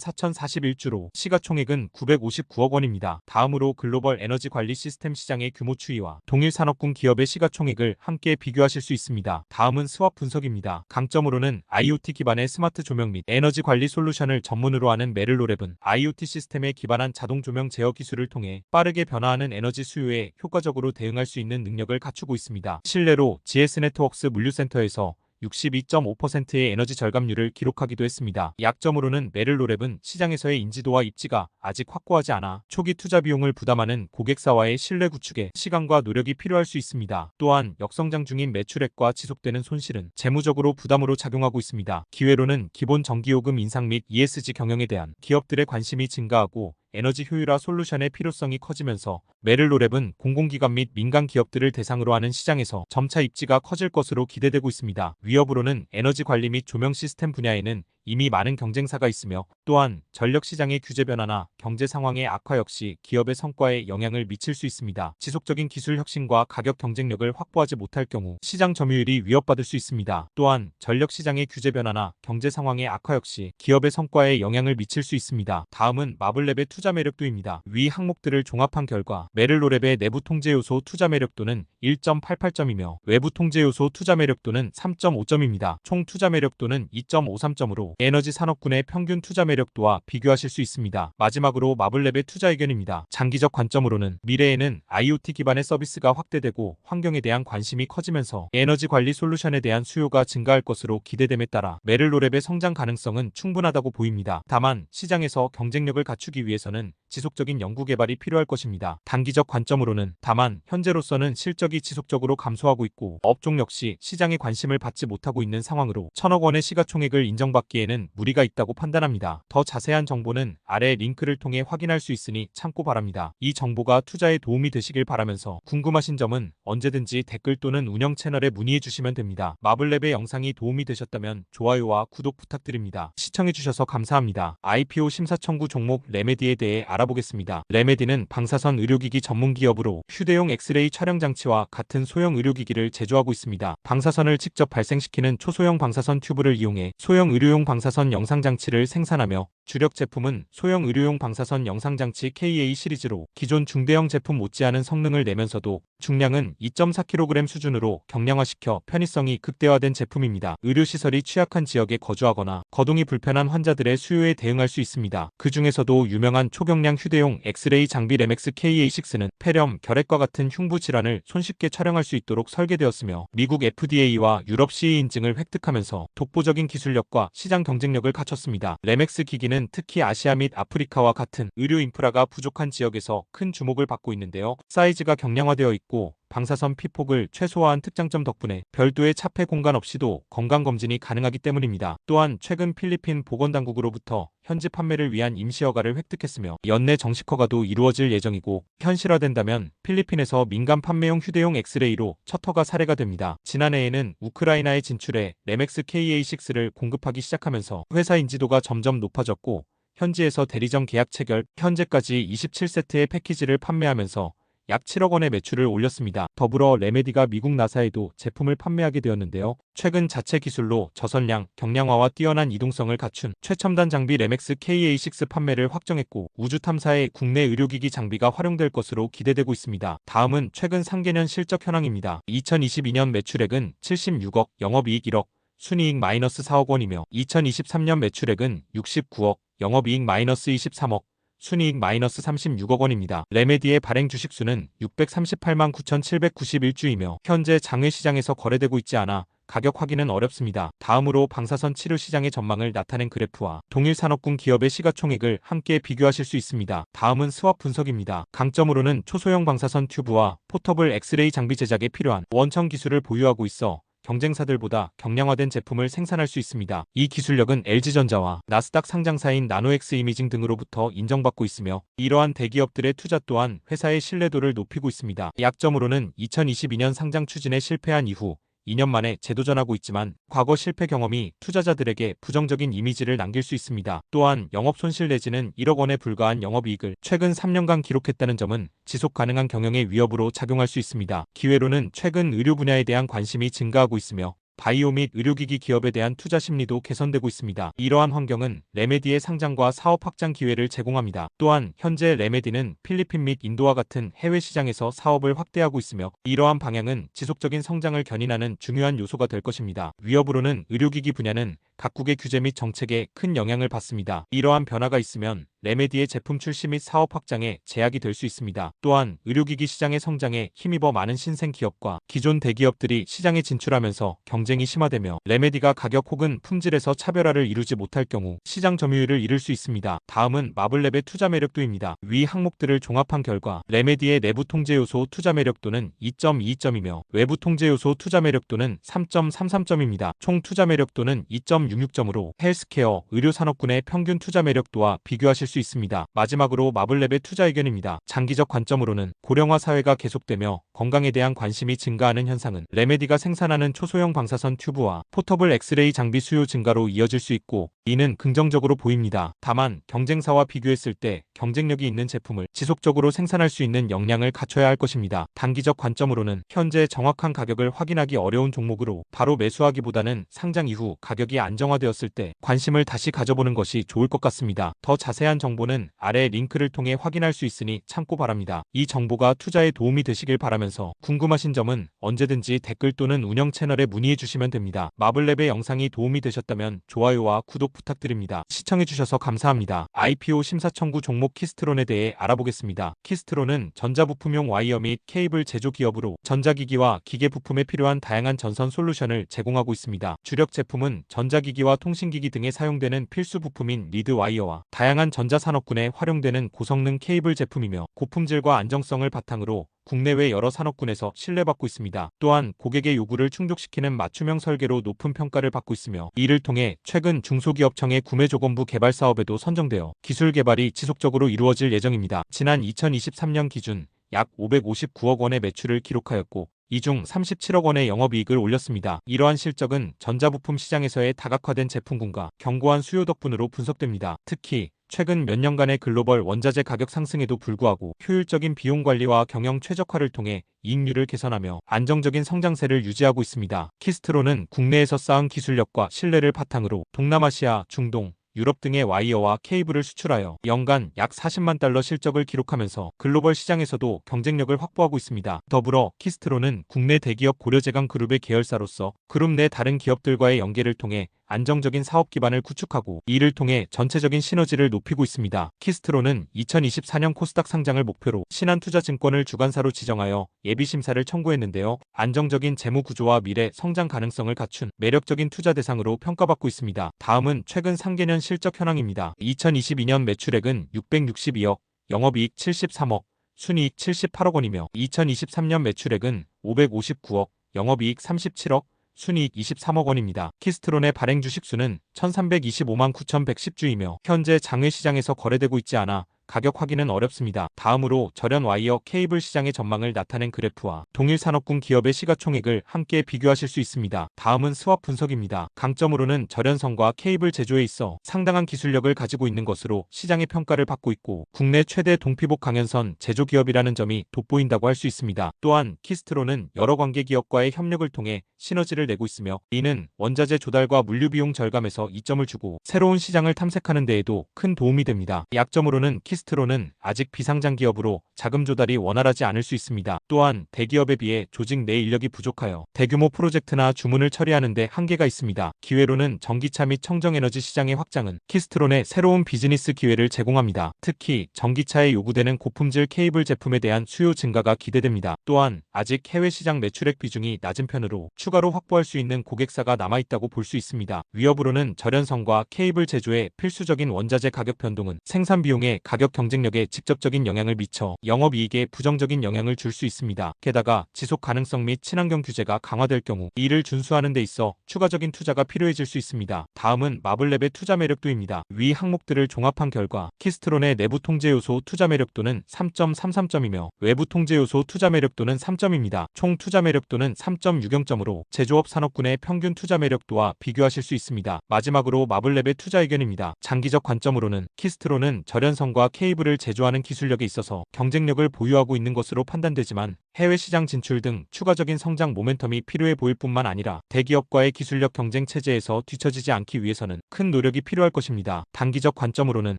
4,041주로 시가총액은 959억 원입니다. 다음으로 글로벌 에너지 관리 시스템 시장의 규모 추이와 동일 산업군 기업의 시가총액을 함께 비교하실 수 있습니다. 다음은 스왑 분석입니다. 강점으로는 IoT 기반의 스마트 조명 및 에너지 관리 솔루션을 전문으로 하는 메를로랩은 IoT 시스템에 기반한 자동 조명 제어 기술을 통해 빠르게 변화하는 에너지 수요에 효과적으로 대응할 수 있는 능력을 갖추고 있습니다. 실내로 GS네트웍스 물류센터에서 62.5%의 에너지 절감률을 기록하기도 했습니다. 약점으로는 메를로랩은 시장에서의 인지도와 입지가 아직 확고하지 않아 초기 투자 비용을 부담하는 고객사와의 신뢰 구축에 시간과 노력이 필요할 수 있습니다. 또한 역성장 중인 매출액과 지속되는 손실은 재무적으로 부담으로 작용하고 있습니다. 기회로는 기본 전기요금 인상 및 ESG 경영에 대한 기업들의 관심이 증가하고 에너지 효율화 솔루션의 필요성이 커지면서 메를로랩은 공공기관 및 민간 기업들을 대상으로 하는 시장에서 점차 입지가 커질 것으로 기대되고 있습니다. 위협으로는 에너지 관리 및 조명 시스템 분야에는 이미 많은 경쟁사가 있으며 또한 전력 시장의 규제 변화나 경제 상황의 악화 역시 기업의 성과에 영향을 미칠 수 있습니다. 지속적인 기술 혁신과 가격 경쟁력을 확보하지 못할 경우 시장 점유율이 위협받을 수 있습니다. 또한 전력 시장의 규제 변화나 경제 상황의 악화 역시 기업의 성과에 영향을 미칠 수 있습니다. 다음은 마블랩의 투자 매력도입니다. 위 항목들을 종합한 결과 메를로랩의 내부 통제 요소 투자 매력도는 1.88점이며 외부 통제 요소 투자 매력도는 3.5점입니다. 총 투자 매력도는 2.53점으로 에너지 산업군의 평균 투자 매력도와 비교하실 수 있습니다. 마지막으로 마블랩의 투자 의견입니다. 장기적 관점으로는 미래에는 IoT 기반의 서비스가 확대되고 환경에 대한 관심이 커지면서 에너지 관리 솔루션에 대한 수요가 증가할 것으로 기대됨에 따라 메를로랩의 성장 가능성은 충분하다고 보입니다. 다만 시장에서 경쟁력을 갖추기 위해서는 지속적인 연구 개발이 필요할 것입니다. 단기적 관점으로는 다만 현재로서는 실적이 지속적으로 감소하고 있고 업종 역시 시장의 관심을 받지 못하고 있는 상황으로 1,000억 원의 시가총액을 인정받기에는 무리가 있다고 판단합니다. 더 자세한 정보는 아래 링크를 통해 확인할 수 있으니 참고 바랍니다. 이 정보가 투자에 도움이 되시길 바라면서 궁금하신 점은 언제든지 댓글 또는 운영 채널에 문의해 주시면 됩니다. 마블랩의 영상이 도움이 되셨다면 좋아요와 구독 부탁드립니다. 시청해주셔서 감사합니다. IPO 심사 청구 종목 레메디에 대해 알아보겠습니다. 레메디는 방사선 의료기기 전문 기업으로 휴대용 엑스레이 촬영 장치와 같은 소형 의료기기를 제조하고 있습니다. 방사선을 직접 발생시키는 초소형 방사선 튜브를 이용해 소형 의료용 방사선 영상장치를 생산하며 주력 제품은 소형 의료용 방사선 영상장치 KA 시리즈로 기존 중대형 제품 못지않은 성능을 내면서도 중량은 2.4kg 수준으로 경량화시켜 편의성이 극대화된 제품입니다. 의료시설이 취약한 지역에 거주하거나 거동이 불편한 환자들의 수요에 대응할 수 있습니다. 그 중에서도 유명한 초경량 휴대용 엑스레이 장비 레맥스 KA6는 폐렴, 결핵과 같은 흉부 질환을 손쉽게 촬영할 수 있도록 설계되었으며 미국 FDA와 유럽 CE 인증을 획득하면서 독보적인 기술력과 시장 경쟁력을 갖췄습니다. 레맥스 기기는 특히 아시아 및 아프리카와 같은 의료 인프라가 부족한 지역에서 큰 주목을 받고 있는데요. 사이즈가 경량화되어 있고 방사선 피폭을 최소화한 특장점 덕분에 별도의 차폐 공간 없이도 건강검진이 가능하기 때문입니다. 또한 최근 필리핀 보건당국으로부터 현지 판매를 위한 임시 허가를 획득했으며 연내 정식 허가도 이루어질 예정이고 현실화된다면 필리핀에서 민간 판매용 휴대용 엑스레이로 첫 허가 사례가 됩니다. 지난해에는 우크라이나에 진출해 레맥스 KA6를 공급하기 시작하면서 회사 인지도가 점점 높아졌고 현지에서 대리점 계약 체결, 현재까지 27세트의 패키지를 판매하면서 약 7억 원의 매출을 올렸습니다. 더불어 레메디가 미국 나사에도 제품을 판매하게 되었는데요. 최근 자체 기술로 저선량, 경량화와 뛰어난 이동성을 갖춘 최첨단 장비 레맥스 KA6 판매를 확정했고 우주 탐사에 국내 의료기기 장비가 활용될 것으로 기대되고 있습니다. 다음은 최근 상계년 실적 현황입니다. 2022년 매출액은 76억, 영업이익 1억, 순이익 마이너스 4억 원이며 2023년 매출액은 69억, 영업이익 마이너스 23억, 순이익 마이너스 36억 원입니다. 레메디의 발행 주식수는 638만 9,791주이며 현재 장외시장에서 거래되고 있지 않아 가격 확인은 어렵습니다. 다음으로 방사선 치료 시장의 전망을 나타낸 그래프와 동일 산업군 기업의 시가총액을 함께 비교하실 수 있습니다. 다음은 스왑 분석입니다. 강점으로는 초소형 방사선 튜브와 포터블 엑스레이 장비 제작에 필요한 원천 기술을 보유하고 있어 경쟁사들보다 경량화된 제품을 생산할 수 있습니다. 이 기술력은 LG전자와 나스닥 상장사인 나노엑스 이미징 등으로부터 인정받고 있으며 이러한 대기업들의 투자 또한 회사의 신뢰도를 높이고 있습니다. 약점으로는 2022년 상장 추진에 실패한 이후 2년 만에 재도전하고 있지만 과거 실패 경험이 투자자들에게 부정적인 이미지를 남길 수 있습니다. 또한 영업 손실 내지는 1억 원에 불과한 영업이익을 최근 3년간 기록했다는 점은 지속 가능한 경영의 위협으로 작용할 수 있습니다. 기회로는 최근 의료 분야에 대한 관심이 증가하고 있으며 바이오 및 의료기기 기업에 대한 투자 심리도 개선되고 있습니다. 이러한 환경은 레메디의 상장과 사업 확장 기회를 제공합니다. 또한 현재 레메디는 필리핀 및 인도와 같은 해외 시장에서 사업을 확대하고 있으며 이러한 방향은 지속적인 성장을 견인하는 중요한 요소가 될 것입니다. 위협으로는 의료기기 분야는 각국의 규제 및 정책에 큰 영향을 받습니다. 이러한 변화가 있으면 레메디의 제품 출시 및 사업 확장에 제약이 될 수 있습니다. 또한 의료기기 시장의 성장에 힘입어 많은 신생 기업과 기존 대기업들이 시장에 진출하면서 경쟁이 심화되며 레메디가 가격 혹은 품질에서 차별화를 이루지 못할 경우 시장 점유율을 잃을 수 있습니다. 다음은 마블랩의 투자 매력도입니다. 위 항목들을 종합한 결과 레메디의 내부 통제 요소 투자 매력도는 2.22점이며 외부 통제 요소 투자 매력도는 3.33점입니다. 총 투자 매력도는 2.66점으로 헬스케어, 의료산업군의 평균 투자 매력도와 비교하실 수 있습니다. 마지막으로 마블랩의 투자 의견입니다. 장기적 관점으로는 고령화 사회가 계속되며 건강에 대한 관심이 증가하는 현상은 레메디가 생산하는 초소형 방사선 튜브와 포터블 엑스레이 장비 수요 증가로 이어질 수 있고 이는 긍정적으로 보입니다. 다만 경쟁사와 비교했을 때 경쟁력이 있는 제품을 지속적으로 생산할 수 있는 역량을 갖춰야 할 것입니다. 단기적 관점으로는 현재 정확한 가격을 확인하기 어려운 종목으로 바로 매수하기보다는 상장 이후 가격이 안정화되었을 때 관심을 다시 가져보는 것이 좋을 것 같습니다. 더 자세한 정보는 아래 링크를 통해 확인할 수 있으니 참고 바랍니다. 이 정보가 투자에 도움이 되시길 바라면서 궁금하신 점은 언제든지 댓글 또는 운영 채널에 문의해 주시면 됩니다. 마블랩의 영상이 도움이 되셨다면 좋아요와 구독 부탁드립니다. 시청해주셔서 감사합니다. IPO 심사 청구 종목 키스트론에 대해 알아보겠습니다. 키스트론은 전자부품용 와이어 및 케이블 제조 기업으로 전자기기와 기계 부품에 필요한 다양한 전선 솔루션을 제공하고 있습니다. 주력 제품은 전자기기와 통신기기 등에 사용되는 필수 부품인 리드 와이어와 다양한 전자산업군에 활용되는 고성능 케이블 제품이며 고품질과 안정성을 바탕으로 국내외 여러 산업군에서 신뢰받고 있습니다. 또한 고객의 요구를 충족시키는 맞춤형 설계로 높은 평가를 받고 있으며 이를 통해 최근 중소기업청의 구매조건부 개발 사업에도 선정되어 기술 개발이 지속적으로 이루어질 예정입니다. 지난 2023년 기준 약 559억 원의 매출을 기록하였고 이 중 37억 원의 영업이익을 올렸습니다. 이러한 실적은 전자부품 시장에서의 다각화된 제품군과 견고한 수요 덕분으로 분석됩니다. 특히 최근 몇 년간의 글로벌 원자재 가격 상승에도 불구하고 효율적인 비용 관리와 경영 최적화를 통해 이익률을 개선하며 안정적인 성장세를 유지하고 있습니다. 키스트론은 국내에서 쌓은 기술력과 신뢰를 바탕으로 동남아시아, 중동, 유럽 등의 와이어와 케이블을 수출하여 연간 약 40만 달러 실적을 기록하면서 글로벌 시장에서도 경쟁력을 확보하고 있습니다. 더불어 키스트론은 국내 대기업 고려제강 그룹의 계열사로서 그룹 내 다른 기업들과의 연계를 통해 안정적인 사업 기반을 구축하고 이를 통해 전체적인 시너지를 높이고 있습니다. 키스트론은 2024년 코스닥 상장을 목표로 신한투자증권을 주관사로 지정하여 예비심사를 청구했는데요. 안정적인 재무 구조와 미래 성장 가능성을 갖춘 매력적인 투자 대상으로 평가받고 있습니다. 다음은 최근 상계년 실적 현황입니다. 2022년 매출액은 662억, 영업이익 73억, 순이익 78억 원이며 2023년 매출액은 559억, 영업이익 37억, 순이익 23억 원입니다. 키스트론의 발행 주식수는 1325만 9110주이며 현재 장외시장에서 거래되고 있지 않아 가격 확인은 어렵습니다. 다음으로 절연 와이어 케이블 시장의 전망을 나타낸 그래프와 동일 산업군 기업의 시가총액을 함께 비교하실 수 있습니다. 다음은 스왑 분석입니다. 강점으로는 절연선과 케이블 제조에 있어 상당한 기술력을 가지고 있는 것으로 시장의 평가를 받고 있고 국내 최대 동피복 강연선 제조 기업이라는 점이 돋보인다고 할 수 있습니다. 또한 키스트론은 여러 관계 기업과의 협력을 통해 시너지를 내고 있으며 이는 원자재 조달과 물류 비용 절감에서 이점을 주고 새로운 시장을 탐색하는 데에도 큰 도움이 됩니다. 약점으로는 키스트론은 아직 비상장 기업으로 자금 조달이 원활하지 않을 수 있습니다. 또한 대기업에 비해 조직 내 인력이 부족하여 대규모 프로젝트나 주문을 처리하는 데 한계가 있습니다. 기회로는 전기차 및 청정에너지 시장의 확장은 키스트론에 새로운 비즈니스 기회를 제공합니다. 특히 전기차에 요구되는 고품질 케이블 제품에 대한 수요 증가가 기대됩니다. 또한 아직 해외 시장 매출액 비중이 낮은 편으로 추가로 확보할 수 있는 고객사가 남아있다고 볼 수 있습니다. 위협으로는 절연선과 케이블 제조의 필수적인 원자재 가격 변동은 생산 비용의 가격 가격 경쟁력에 직접적인 영향을 미쳐 영업이익에 부정적인 영향을 줄 수 있습니다. 게다가 지속 가능성 및 친환경 규제가 강화될 경우 이를 준수하는 데 있어 추가적인 투자가 필요해질 수 있습니다. 다음은 마블랩의 투자 매력도입니다. 위 항목들을 종합한 결과 키스트론의 내부 통제 요소 투자 매력도는 3.33점이며 외부 통제 요소 투자 매력도는 3점입니다. 총 투자 매력도는 3.60점으로 제조업 산업군의 평균 투자 매력도와 비교하실 수 있습니다. 마지막으로 마블랩의 투자 의견입니다. 장기적 관점으로는 키스트론은 절연성과 케이블을 제조하는 기술력에 있어서 경쟁력을 보유하고 있는 것으로 판단되지만 해외 시장 진출 등 추가적인 성장 모멘텀이 필요해 보일 뿐만 아니라 대기업과의 기술력 경쟁 체제에서 뒤처지지 않기 위해서는 큰 노력이 필요할 것입니다. 단기적 관점으로는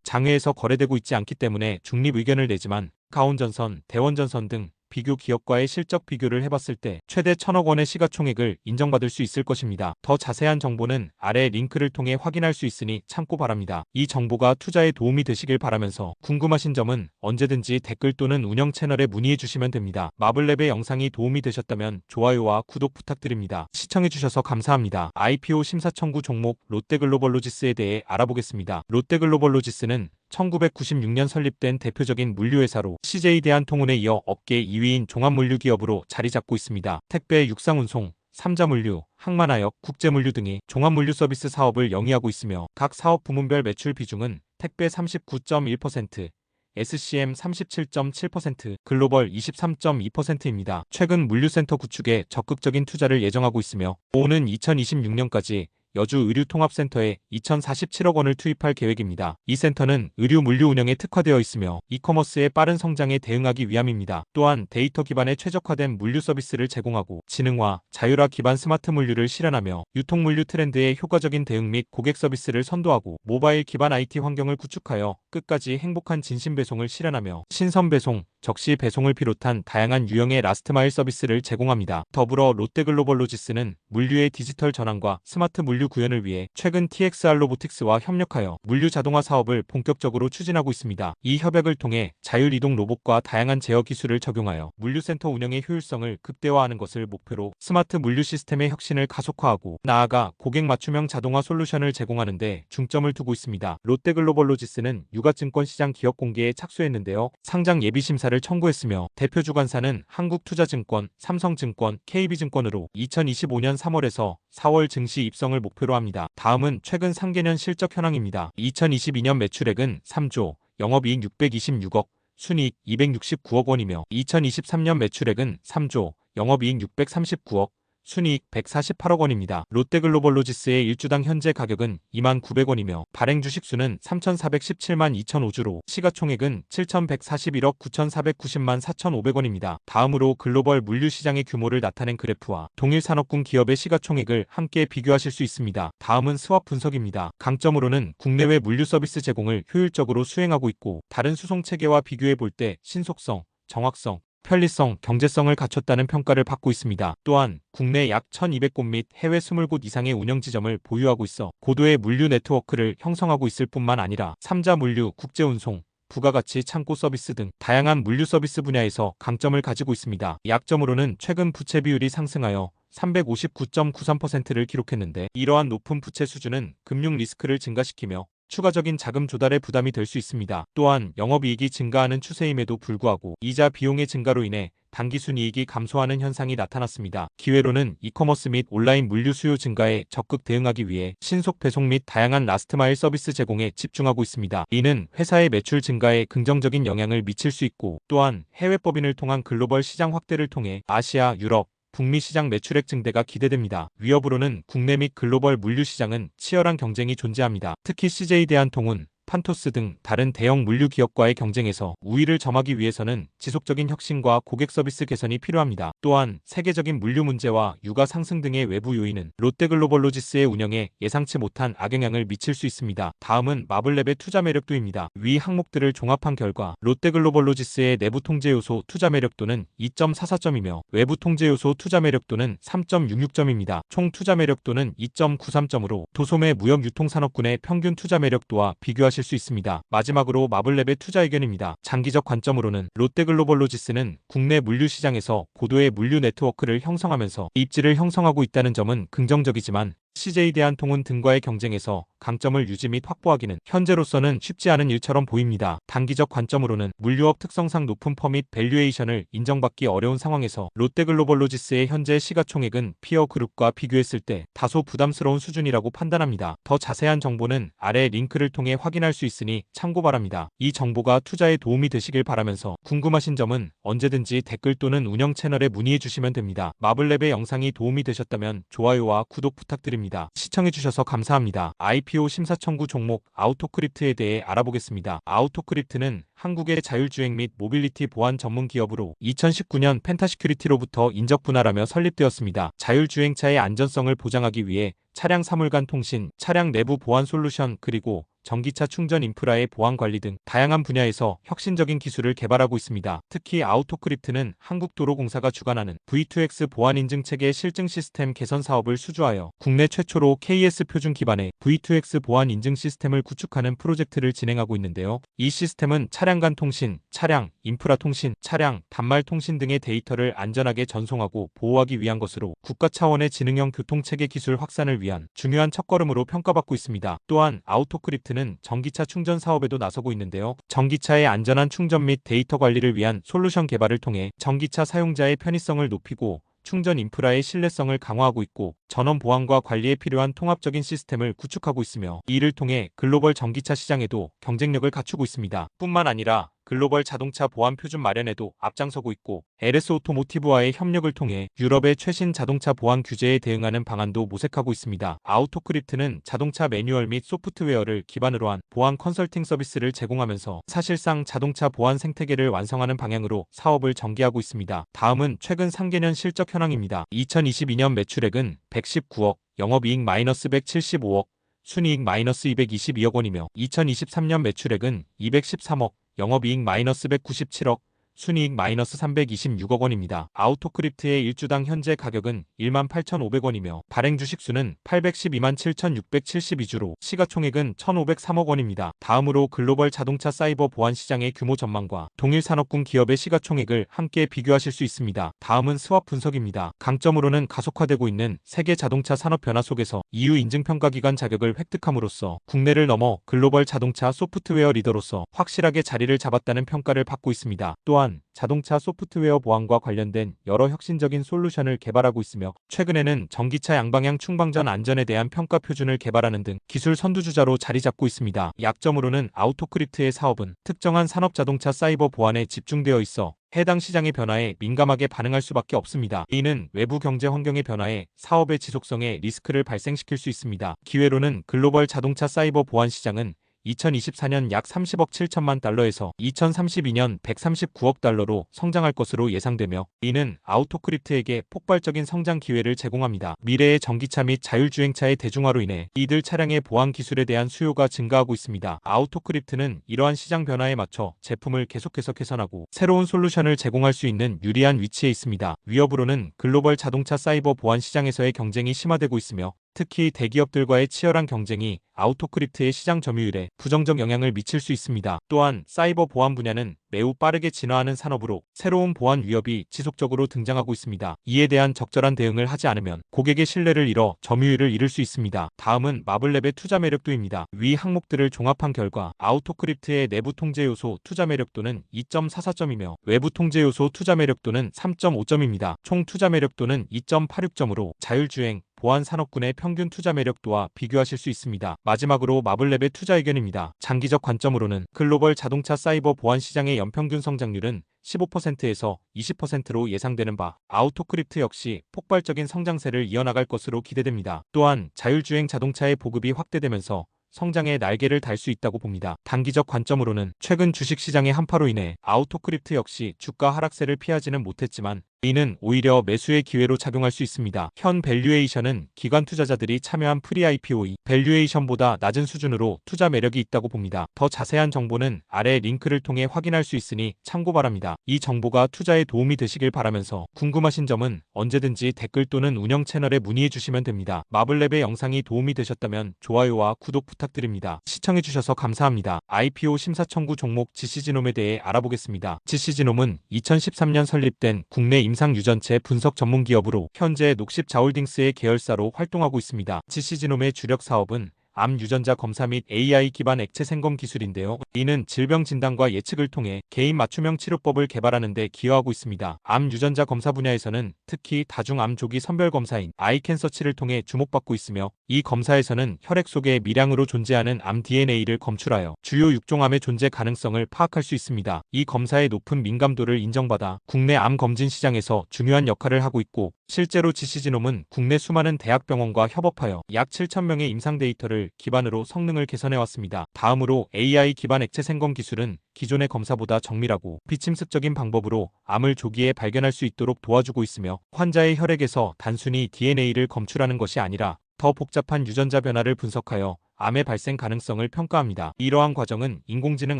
장외에서 거래되고 있지 않기 때문에 중립 의견을 내지만 가온전선, 대원전선 등 비교 기업과의 실적 비교를 해봤을 때 최대 1,000억 원의 시가총액을 인정받을 수 있을 것입니다. 더 자세한 정보는 아래 링크를 통해 확인할 수 있으니 참고 바랍니다. 이 정보가 투자에 도움이 되시길 바라면서 궁금하신 점은 언제든지 댓글 또는 운영 채널에 문의해 주시면 됩니다. 마블랩의 영상이 도움이 되셨다면 좋아요와 구독 부탁드립니다. 시청해주셔서 감사합니다. IPO 심사 청구 종목 롯데글로벌로지스에 대해 알아보겠습니다. 롯데글로벌로지스는 1996년 설립된 대표적인 물류회사로 CJ 대한통운에 이어 업계 2위인 종합물류기업으로 자리 잡고 있습니다. 택배, 육상운송, 삼자물류, 항만하역, 국제물류 등의 종합물류 서비스 사업을 영위하고 있으며 각 사업 부문별 매출 비중은 택배 39.1%, SCM 37.7%, 글로벌 23.2%입니다. 최근 물류센터 구축에 적극적인 투자를 예정하고 있으며 오는 2026년까지 여주 의류통합센터에 2,047억 원을 투입할 계획입니다. 이 센터는 의류 물류 운영에 특화되어 있으며 이커머스의 빠른 성장에 대응하기 위함입니다. 또한 데이터 기반의 최적화된 물류 서비스를 제공하고 지능화, 자율화 기반 스마트 물류를 실현하며 유통 물류 트렌드에 효과적인 대응 및 고객 서비스를 선도하고 모바일 기반 IT 환경을 구축하여 끝까지 행복한 진심 배송을 실현하며 신선 배송, 적시 배송을 비롯한 다양한 유형의 라스트마일 서비스를 제공합니다. 더불어 롯데글로벌로지스는 물류의 디지털 전환과 스마트 물류 구현을 위해 최근 TXR 로보틱스와 협력하여 물류 자동화 사업을 본격적으로 추진하고 있습니다. 이 협약을 통해 자율이동 로봇과 다양한 제어 기술을 적용하여 물류센터 운영의 효율성을 극대화하는 것을 목표로 스마트 물류 시스템의 혁신을 가속화하고 나아가 고객 맞춤형 자동화 솔루션을 제공하는 데 중점을 두고 있습니다. 롯데글로벌로지스는 유가증권 시장 기업 공개에 착수했는데요. 상장 예비 심사를 청구했으며 대표 주관사는 한국투자증권, 삼성증권, KB증권으로 2025년 3월에서 4월 증시 입성을 목표로 합니다. 다음은 최근 3개년 실적 현황입니다. 2022년 매출액은 3조, 영업이익 626억, 순이익 269억 원이며 2023년 매출액은 3조, 영업이익 639억, 순이익 148억 원입니다. 롯데글로벌로지스의 일주당 현재 가격은 29,900원이며 발행 주식수는 3,417만 2,005주로 시가총액은 7,141억 9,490만 4,500원입니다. 다음으로 글로벌 물류시장의 규모를 나타낸 그래프와 동일 산업군 기업의 시가총액을 함께 비교하실 수 있습니다. 다음은 스왑 분석입니다. 강점으로는 국내외 물류 서비스 제공을 효율적으로 수행하고 있고 다른 수송체계와 비교해 볼 때 신속성, 정확성, 편리성, 경제성을 갖췄다는 평가를 받고 있습니다. 또한 국내 약 1,200곳 및 해외 20곳 이상의 운영 지점을 보유하고 있어 고도의 물류 네트워크를 형성하고 있을 뿐만 아니라 삼자 물류, 국제운송, 부가가치 창고 서비스 등 다양한 물류 서비스 분야에서 강점을 가지고 있습니다. 약점으로는 최근 부채 비율이 상승하여 359.93%를 기록했는데 이러한 높은 부채 수준은 금융 리스크를 증가시키며 추가적인 자금 조달에 부담이 될 수 있습니다. 또한 영업이익이 증가하는 추세임에도 불구하고 이자 비용의 증가로 인해 당기순이익이 감소하는 현상이 나타났습니다. 기회로는 이커머스 및 온라인 물류 수요 증가에 적극 대응하기 위해 신속 배송 및 다양한 라스트마일 서비스 제공에 집중하고 있습니다. 이는 회사의 매출 증가에 긍정적인 영향을 미칠 수 있고 또한 해외 법인을 통한 글로벌 시장 확대를 통해 아시아, 유럽, 북미 시장 매출액 증대가 기대됩니다. 위협으로는 국내 및 글로벌 물류 시장은 치열한 경쟁이 존재합니다. 특히 CJ 대한통운, 판토스 등 다른 대형 물류 기업과의 경쟁에서 우위를 점하기 위해서는 지속적인 혁신과 고객 서비스 개선이 필요합니다. 또한 세계적인 물류 문제와 유가 상승 등의 외부 요인은 롯데글로벌로지스의 운영에 예상치 못한 악영향을 미칠 수 있습니다. 다음은 마블랩의 투자 매력도입니다. 위 항목들을 종합한 결과 롯데글로벌로지스의 내부 통제 요소 투자 매력도는 2.44점이며 외부 통제 요소 투자 매력도는 3.66점입니다. 총 투자 매력도는 2.93점으로 도소매 무역 유통산업군의 평균 투자 매력도와 비교하실 수 있습니다. 마지막으로 마블랩의 투자 의견입니다. 장기적 관점으로는 롯데글로벌로지스는 국내 물류 시장에서 고도의 물류 네트워크를 형성하면서 입지를 형성하고 있다는 점은 긍정적이지만 CJ 대한통운 등과의 경쟁에서 강점을 유지 및 확보하기는 현재로서는 쉽지 않은 일처럼 보입니다. 단기적 관점으로는 물류업 특성상 높은 퍼밋 밸류에이션을 인정받기 어려운 상황에서 롯데글로벌로지스의 현재 시가총액은 피어 그룹과 비교했을 때 다소 부담스러운 수준이라고 판단합니다. 더 자세한 정보는 아래 링크를 통해 확인할 수 있으니 참고 바랍니다. 이 정보가 투자에 도움이 되시길 바라면서 궁금하신 점은 언제든지 댓글 또는 운영 채널에 문의해 주시면 됩니다. 마블랩의 영상이 도움이 되셨다면 좋아요와 구독 부탁드립니다. 시청해주셔서 감사합니다. IPO 심사 청구 종목 아우토크립트에 대해 알아보겠습니다. 아우토크립트는 한국의 자율주행 및 모빌리티 보안 전문 기업으로 2019년 펜타시큐리티로부터 인적 분할하며 설립되었습니다. 자율주행차의 안전성을 보장하기 위해 차량 사물간 통신, 차량 내부 보안 솔루션 그리고 전기차 충전 인프라의 보안 관리 등 다양한 분야에서 혁신적인 기술을 개발하고 있습니다. 특히 아우토크립트는 한국도로공사가 주관하는 V2X 보안 인증 체계 실증 시스템 개선 사업을 수주하여 국내 최초로 KS 표준 기반의 V2X 보안 인증 시스템을 구축하는 프로젝트를 진행하고 있는데요. 이 시스템은 차량 간 통신, 차량, 인프라 통신, 차량, 단말 통신 등의 데이터를 안전하게 전송하고 보호하기 위한 것으로 국가 차원의 지능형 교통체계 기술 확산을 위한 중요한 첫걸음으로 평가받고 있습니다. 또한 아우토크립트는 전기차 충전 사업에도 나서고 있는데요. 전기차의 안전한 충전 및 데이터 관리를 위한 솔루션 개발을 통해 전기차 사용자의 편의성을 높이고 충전 인프라의 신뢰성을 강화하고 있고 전원 보안과 관리에 필요한 통합적인 시스템을 구축하고 있으며 이를 통해 글로벌 전기차 시장에도 경쟁력을 갖추고 있습니다. 뿐만 아니라 글로벌 자동차 보안 표준 마련에도 앞장서고 있고 LS 오토모티브와의 협력을 통해 유럽의 최신 자동차 보안 규제에 대응하는 방안도 모색하고 있습니다. 아우토크립트는 자동차 매뉴얼 및 소프트웨어를 기반으로 한 보안 컨설팅 서비스를 제공하면서 사실상 자동차 보안 생태계를 완성하는 방향으로 사업을 전개하고 있습니다. 다음은 최근 상계년 실적 현황입니다. 2022년 매출액은 119억, 영업이익 -175억, 순이익 -222억 원이며 2023년 매출액은 213억, 영업이익 -197억, 순이익 -326억 원입니다. 아우토크립트의 일주당 현재 가격은 18,500원이며 발행 주식수는 812만 7,672주로 시가총액은 1,503억 원입니다. 다음으로 글로벌 자동차 사이버 보안 시장의 규모 전망과 동일 산업군 기업의 시가총액을 함께 비교하실 수 있습니다. 다음은 스왑 분석입니다. 강점으로는 가속화되고 있는 세계 자동차 산업 변화 속에서 EU 인증평가기관 자격을 획득함으로써 국내를 넘어 글로벌 자동차 소프트웨어 리더로서 확실하게 자리를 잡았다는 평가를 받고 있습니다. 또한 자동차 소프트웨어 보안과 관련된 여러 혁신적인 솔루션을 개발하고 있으며 최근에는 전기차 양방향 충방전 안전에 대한 평가 표준을 개발하는 등 기술 선두주자로 자리 잡고 있습니다. 약점으로는 아우토크립트의 사업은 특정한 산업 자동차 사이버 보안에 집중되어 있어 해당 시장의 변화에 민감하게 반응할 수밖에 없습니다. 이는 외부 경제 환경의 변화에 사업의 지속성에 리스크를 발생시킬 수 있습니다. 기회로는 글로벌 자동차 사이버 보안 시장은 2024년 약 30억 7천만 달러에서 2032년 139억 달러로 성장할 것으로 예상되며 이는 아우토크립트에게 폭발적인 성장 기회를 제공합니다. 미래의 전기차 및 자율주행차의 대중화로 인해 이들 차량의 보안 기술에 대한 수요가 증가하고 있습니다. 아우토크립트는 이러한 시장 변화에 맞춰 제품을 계속해서 개선하고 새로운 솔루션을 제공할 수 있는 유리한 위치에 있습니다. 위협으로는 글로벌 자동차 사이버 보안 시장에서의 경쟁이 심화되고 있으며 특히 대기업들과의 치열한 경쟁이 아우토크립트의 시장 점유율에 부정적 영향을 미칠 수 있습니다. 또한 사이버 보안 분야는 매우 빠르게 진화하는 산업으로 새로운 보안 위협이 지속적으로 등장하고 있습니다. 이에 대한 적절한 대응을 하지 않으면 고객의 신뢰를 잃어 점유율을 잃을 수 있습니다. 다음은 마블랩의 투자 매력도입니다. 위 항목들을 종합한 결과 아우토크립트의 내부 통제 요소 투자 매력도는 2.44점이며 외부 통제 요소 투자 매력도는 3.5점입니다. 총 투자 매력도는 2.86점으로 자율주행, 보안 산업군의 평균 투자 매력도와 비교하실 수 있습니다. 마지막으로 마블랩의 투자 의견입니다. 장기적 관점으로는 글로벌 자동차 사이버 보안 시장의 연평균 성장률은 15%에서 20%로 예상되는 바 아우토크립트 역시 폭발적인 성장세를 이어나갈 것으로 기대됩니다. 또한 자율주행 자동차의 보급이 확대되면서 성장의 날개를 달 수 있다고 봅니다. 단기적 관점으로는 최근 주식시장의 한파로 인해 아우토크립트 역시 주가 하락세를 피하지는 못했지만 이는 오히려 매수의 기회로 작용할 수 있습니다. 현 밸류에이션은 기관 투자자들이 참여한 프리-IPO 밸류에이션보다 낮은 수준으로 투자 매력이 있다고 봅니다. 더 자세한 정보는 아래 링크를 통해 확인할 수 있으니 참고 바랍니다. 이 정보가 투자에 도움이 되시길 바라면서 궁금하신 점은 언제든지 댓글 또는 운영 채널에 문의해 주시면 됩니다. 마블랩의 영상이 도움이 되셨다면 좋아요와 구독 부탁드립니다. 시청해주셔서 감사합니다. IPO 심사 청구 종목 GCG놈에 대해 알아보겠습니다. GCG놈은 2013년 설립된 국내 임상 유전체 분석 전문 기업으로 현재 녹십자홀딩스의 계열사로 활동하고 있습니다. 지시지놈의 주력 사업은 암 유전자 검사 및 AI 기반 액체 생검 기술인데요. 이는 질병 진단과 예측을 통해 개인 맞춤형 치료법을 개발하는 데 기여하고 있습니다. 암 유전자 검사 분야에서는 특히 다중암 조기 선별 검사인 아이캔서치를 통해 주목받고 있으며, 이 검사에서는 혈액 속에 미량으로 존재하는 암 DNA를 검출하여 주요 6종암의 존재 가능성을 파악할 수 있습니다. 이 검사의 높은 민감도를 인정받아 국내 암 검진 시장에서 중요한 역할을 하고 있고, 실제로 지시지놈은 국내 수많은 대학병원과 협업하여 약 7,000명의 임상 데이터를 기반으로 성능을 개선해왔습니다. 다음으로 AI 기반 액체 생검 기술은 기존의 검사보다 정밀하고 비침습적인 방법으로 암을 조기에 발견할 수 있도록 도와주고 있으며, 환자의 혈액에서 단순히 DNA를 검출하는 것이 아니라 더 복잡한 유전자 변화를 분석하여 암의 발생 가능성을 평가합니다. 이러한 과정은 인공지능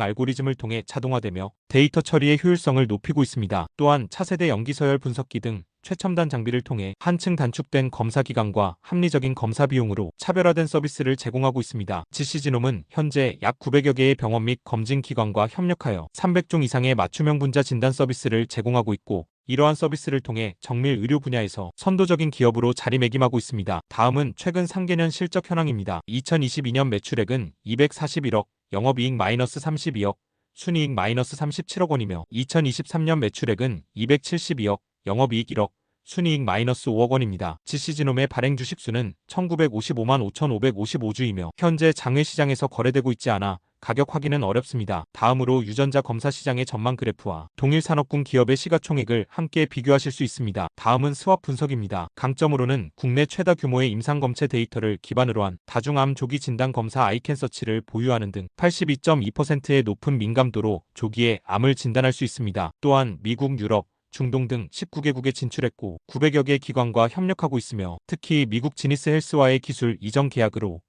알고리즘을 통해 자동화되며 데이터 처리의 효율성을 높이고 있습니다. 또한 차세대 염기서열 분석기 등 최첨단 장비를 통해 한층 단축된 검사 기간과 합리적인 검사 비용으로 차별화된 서비스를 제공하고 있습니다. 지시지놈은 현재 약 900여 개의 병원 및 검진 기관과 협력하여 300종 이상의 맞춤형 분자 진단 서비스를 제공하고 있고, 이러한 서비스를 통해 정밀 의료 분야에서 선도적인 기업으로 자리매김하고 있습니다. 다음은 최근 상계년 실적 현황입니다. 2022년 매출액은 241억, 영업이익 -32억, 순이익 -37억 원이며 2023년 매출액은 272억, 영업이익 1억, 순이익 -5억 원입니다. 지시지놈의 발행 주식수는 1955만 5,555주이며 현재 장외시장에서 거래되고 있지 않아 가격 확인은 어렵습니다. 다음으로 유전자 검사 시장의 전망 그래프와 동일 산업군 기업의 시가총액을 함께 비교하실 수 있습니다. 다음은 스왑 분석입니다. 강점으로는 국내 최다 규모의 임상검체 데이터를 기반으로 한 다중암 조기 진단 검사 아이캔서치를 보유하는 등 82.2%의 높은 민감도로 조기에 암을 진단할 수 있습니다. 또한 미국, 유럽, 중동 등 19개국에 진출했고 900여 개 기관과 협력하고 있으며, 특히 미국 지니스 헬스와의 기술 이전 계약으로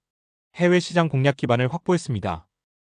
해외 시장 공략 기반을 확보했습니다.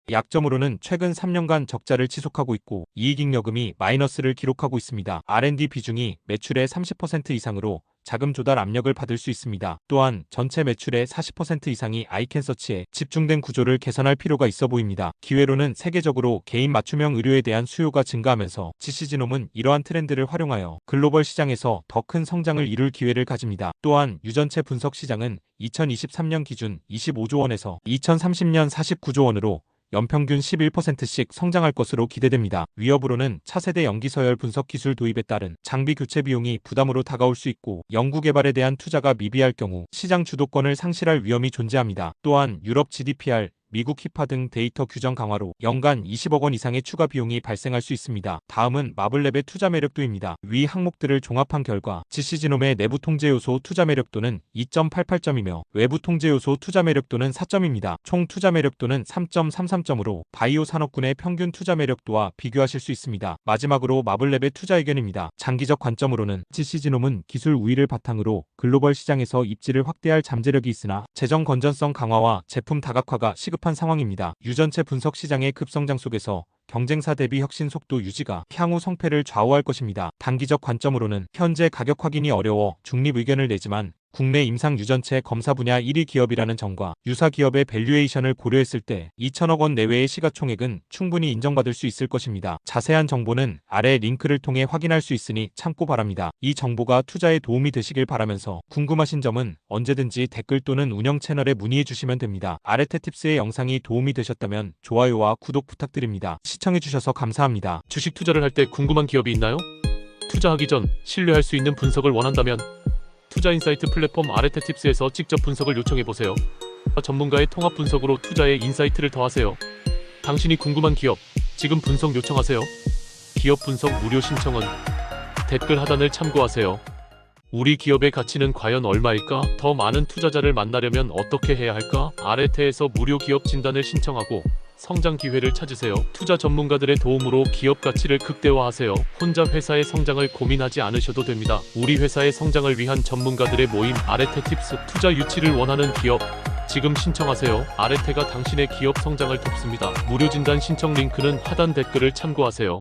약점으로는 최근 3년간 적자를 지속하고 있고 이익잉여금이 마이너스를 기록하고 있습니다. R&D 비중이 매출의 30% 이상으로 자금 조달 압력을 받을 수 있습니다. 또한 전체 매출의 40% 이상이 아이캔서치에 집중된 구조를 개선할 필요가 있어 보입니다. 기회로는 세계적으로 개인 맞춤형 의료에 대한 수요가 증가하면서 지시지놈은 이러한 트렌드를 활용하여 글로벌 시장에서 더 큰 성장을 이룰 기회를 가집니다. 또한 유전체 분석 시장은 2023년 기준 25조 원에서 2030년 49조 원으로 연평균 11%씩 성장할 것으로 기대됩니다. 위협으로는 차세대 염기서열 분석 기술 도입에 따른 장비 교체 비용이 부담으로 다가올 수 있고, 연구개발에 대한 투자가 미비할 경우 시장 주도권을 상실할 위험이 존재합니다. 또한 유럽 GDPR, 미국 히파 등 데이터 규정 강화로 연간 20억 원 이상의 추가 비용이 발생할 수 있습니다. 다음은 마블랩의 투자 매력도입니다. 위 항목들을 종합한 결과 지시지놈의 내부 통제 요소 투자 매력도는 2.88점이며 외부 통제 요소 투자 매력도는 4점입니다. 총 투자 매력도는 3.33점으로 바이오 산업군의 평균 투자 매력도와 비교하실 수 있습니다. 마지막으로 마블랩의 투자 의견입니다. 장기적 관점으로는 지시지놈은 기술 우위를 바탕으로 글로벌 시장에서 입지를 확대할 잠재력이 있으나 재정 건전성 강화와 제품 다각화가 시급한 상황입니다. 유전체 분석 시장의 급성장 속에서 경쟁사 대비 혁신 속도 유지가 향후 성패를 좌우할 것입니다. 단기적 관점으로는 현재 가격 확인이 어려워 중립 의견을 내지만 국내 임상 유전체 검사 분야 1위 기업이라는 점과 유사 기업의 밸류에이션을 고려했을 때 2천억 원 내외의 시가총액은 충분히 인정받을 수 있을 것입니다. 자세한 정보는 아래 링크를 통해 확인할 수 있으니 참고 바랍니다. 이 정보가 투자에 도움이 되시길 바라면서 궁금하신 점은 언제든지 댓글 또는 운영 채널에 문의해 주시면 됩니다. 아레테팁스의 영상이 도움이 되셨다면 좋아요와 구독 부탁드립니다. 시청해주셔서 감사합니다. 주식 투자를 할 때 궁금한 기업이 있나요? 투자하기 전 신뢰할 수 있는 분석을 원한다면 투자인사이트 플랫폼 아레테팁스에서 직접 분석을 요청해보세요. 전문가의 통합 분석으로 투자에 인사이트를 더하세요. 당신이 궁금한 기업, 지금 분석 요청하세요. 기업 분석 무료 신청은 댓글 하단을 참고하세요. 우리 기업의 가치는 과연 얼마일까? 더 많은 투자자를 만나려면 어떻게 해야 할까? 아레테에서 무료 기업 진단을 신청하고 성장 기회를 찾으세요. 투자 전문가들의 도움으로 기업 가치를 극대화하세요. 혼자 회사의 성장을 고민하지 않으셔도 됩니다. 우리 회사의 성장을 위한 전문가들의 모임 아레테팁스. 투자 유치를 원하는 기업, 지금 신청하세요. 아레테가 당신의 기업 성장을 돕습니다. 무료 진단 신청 링크는 하단 댓글을 참고하세요.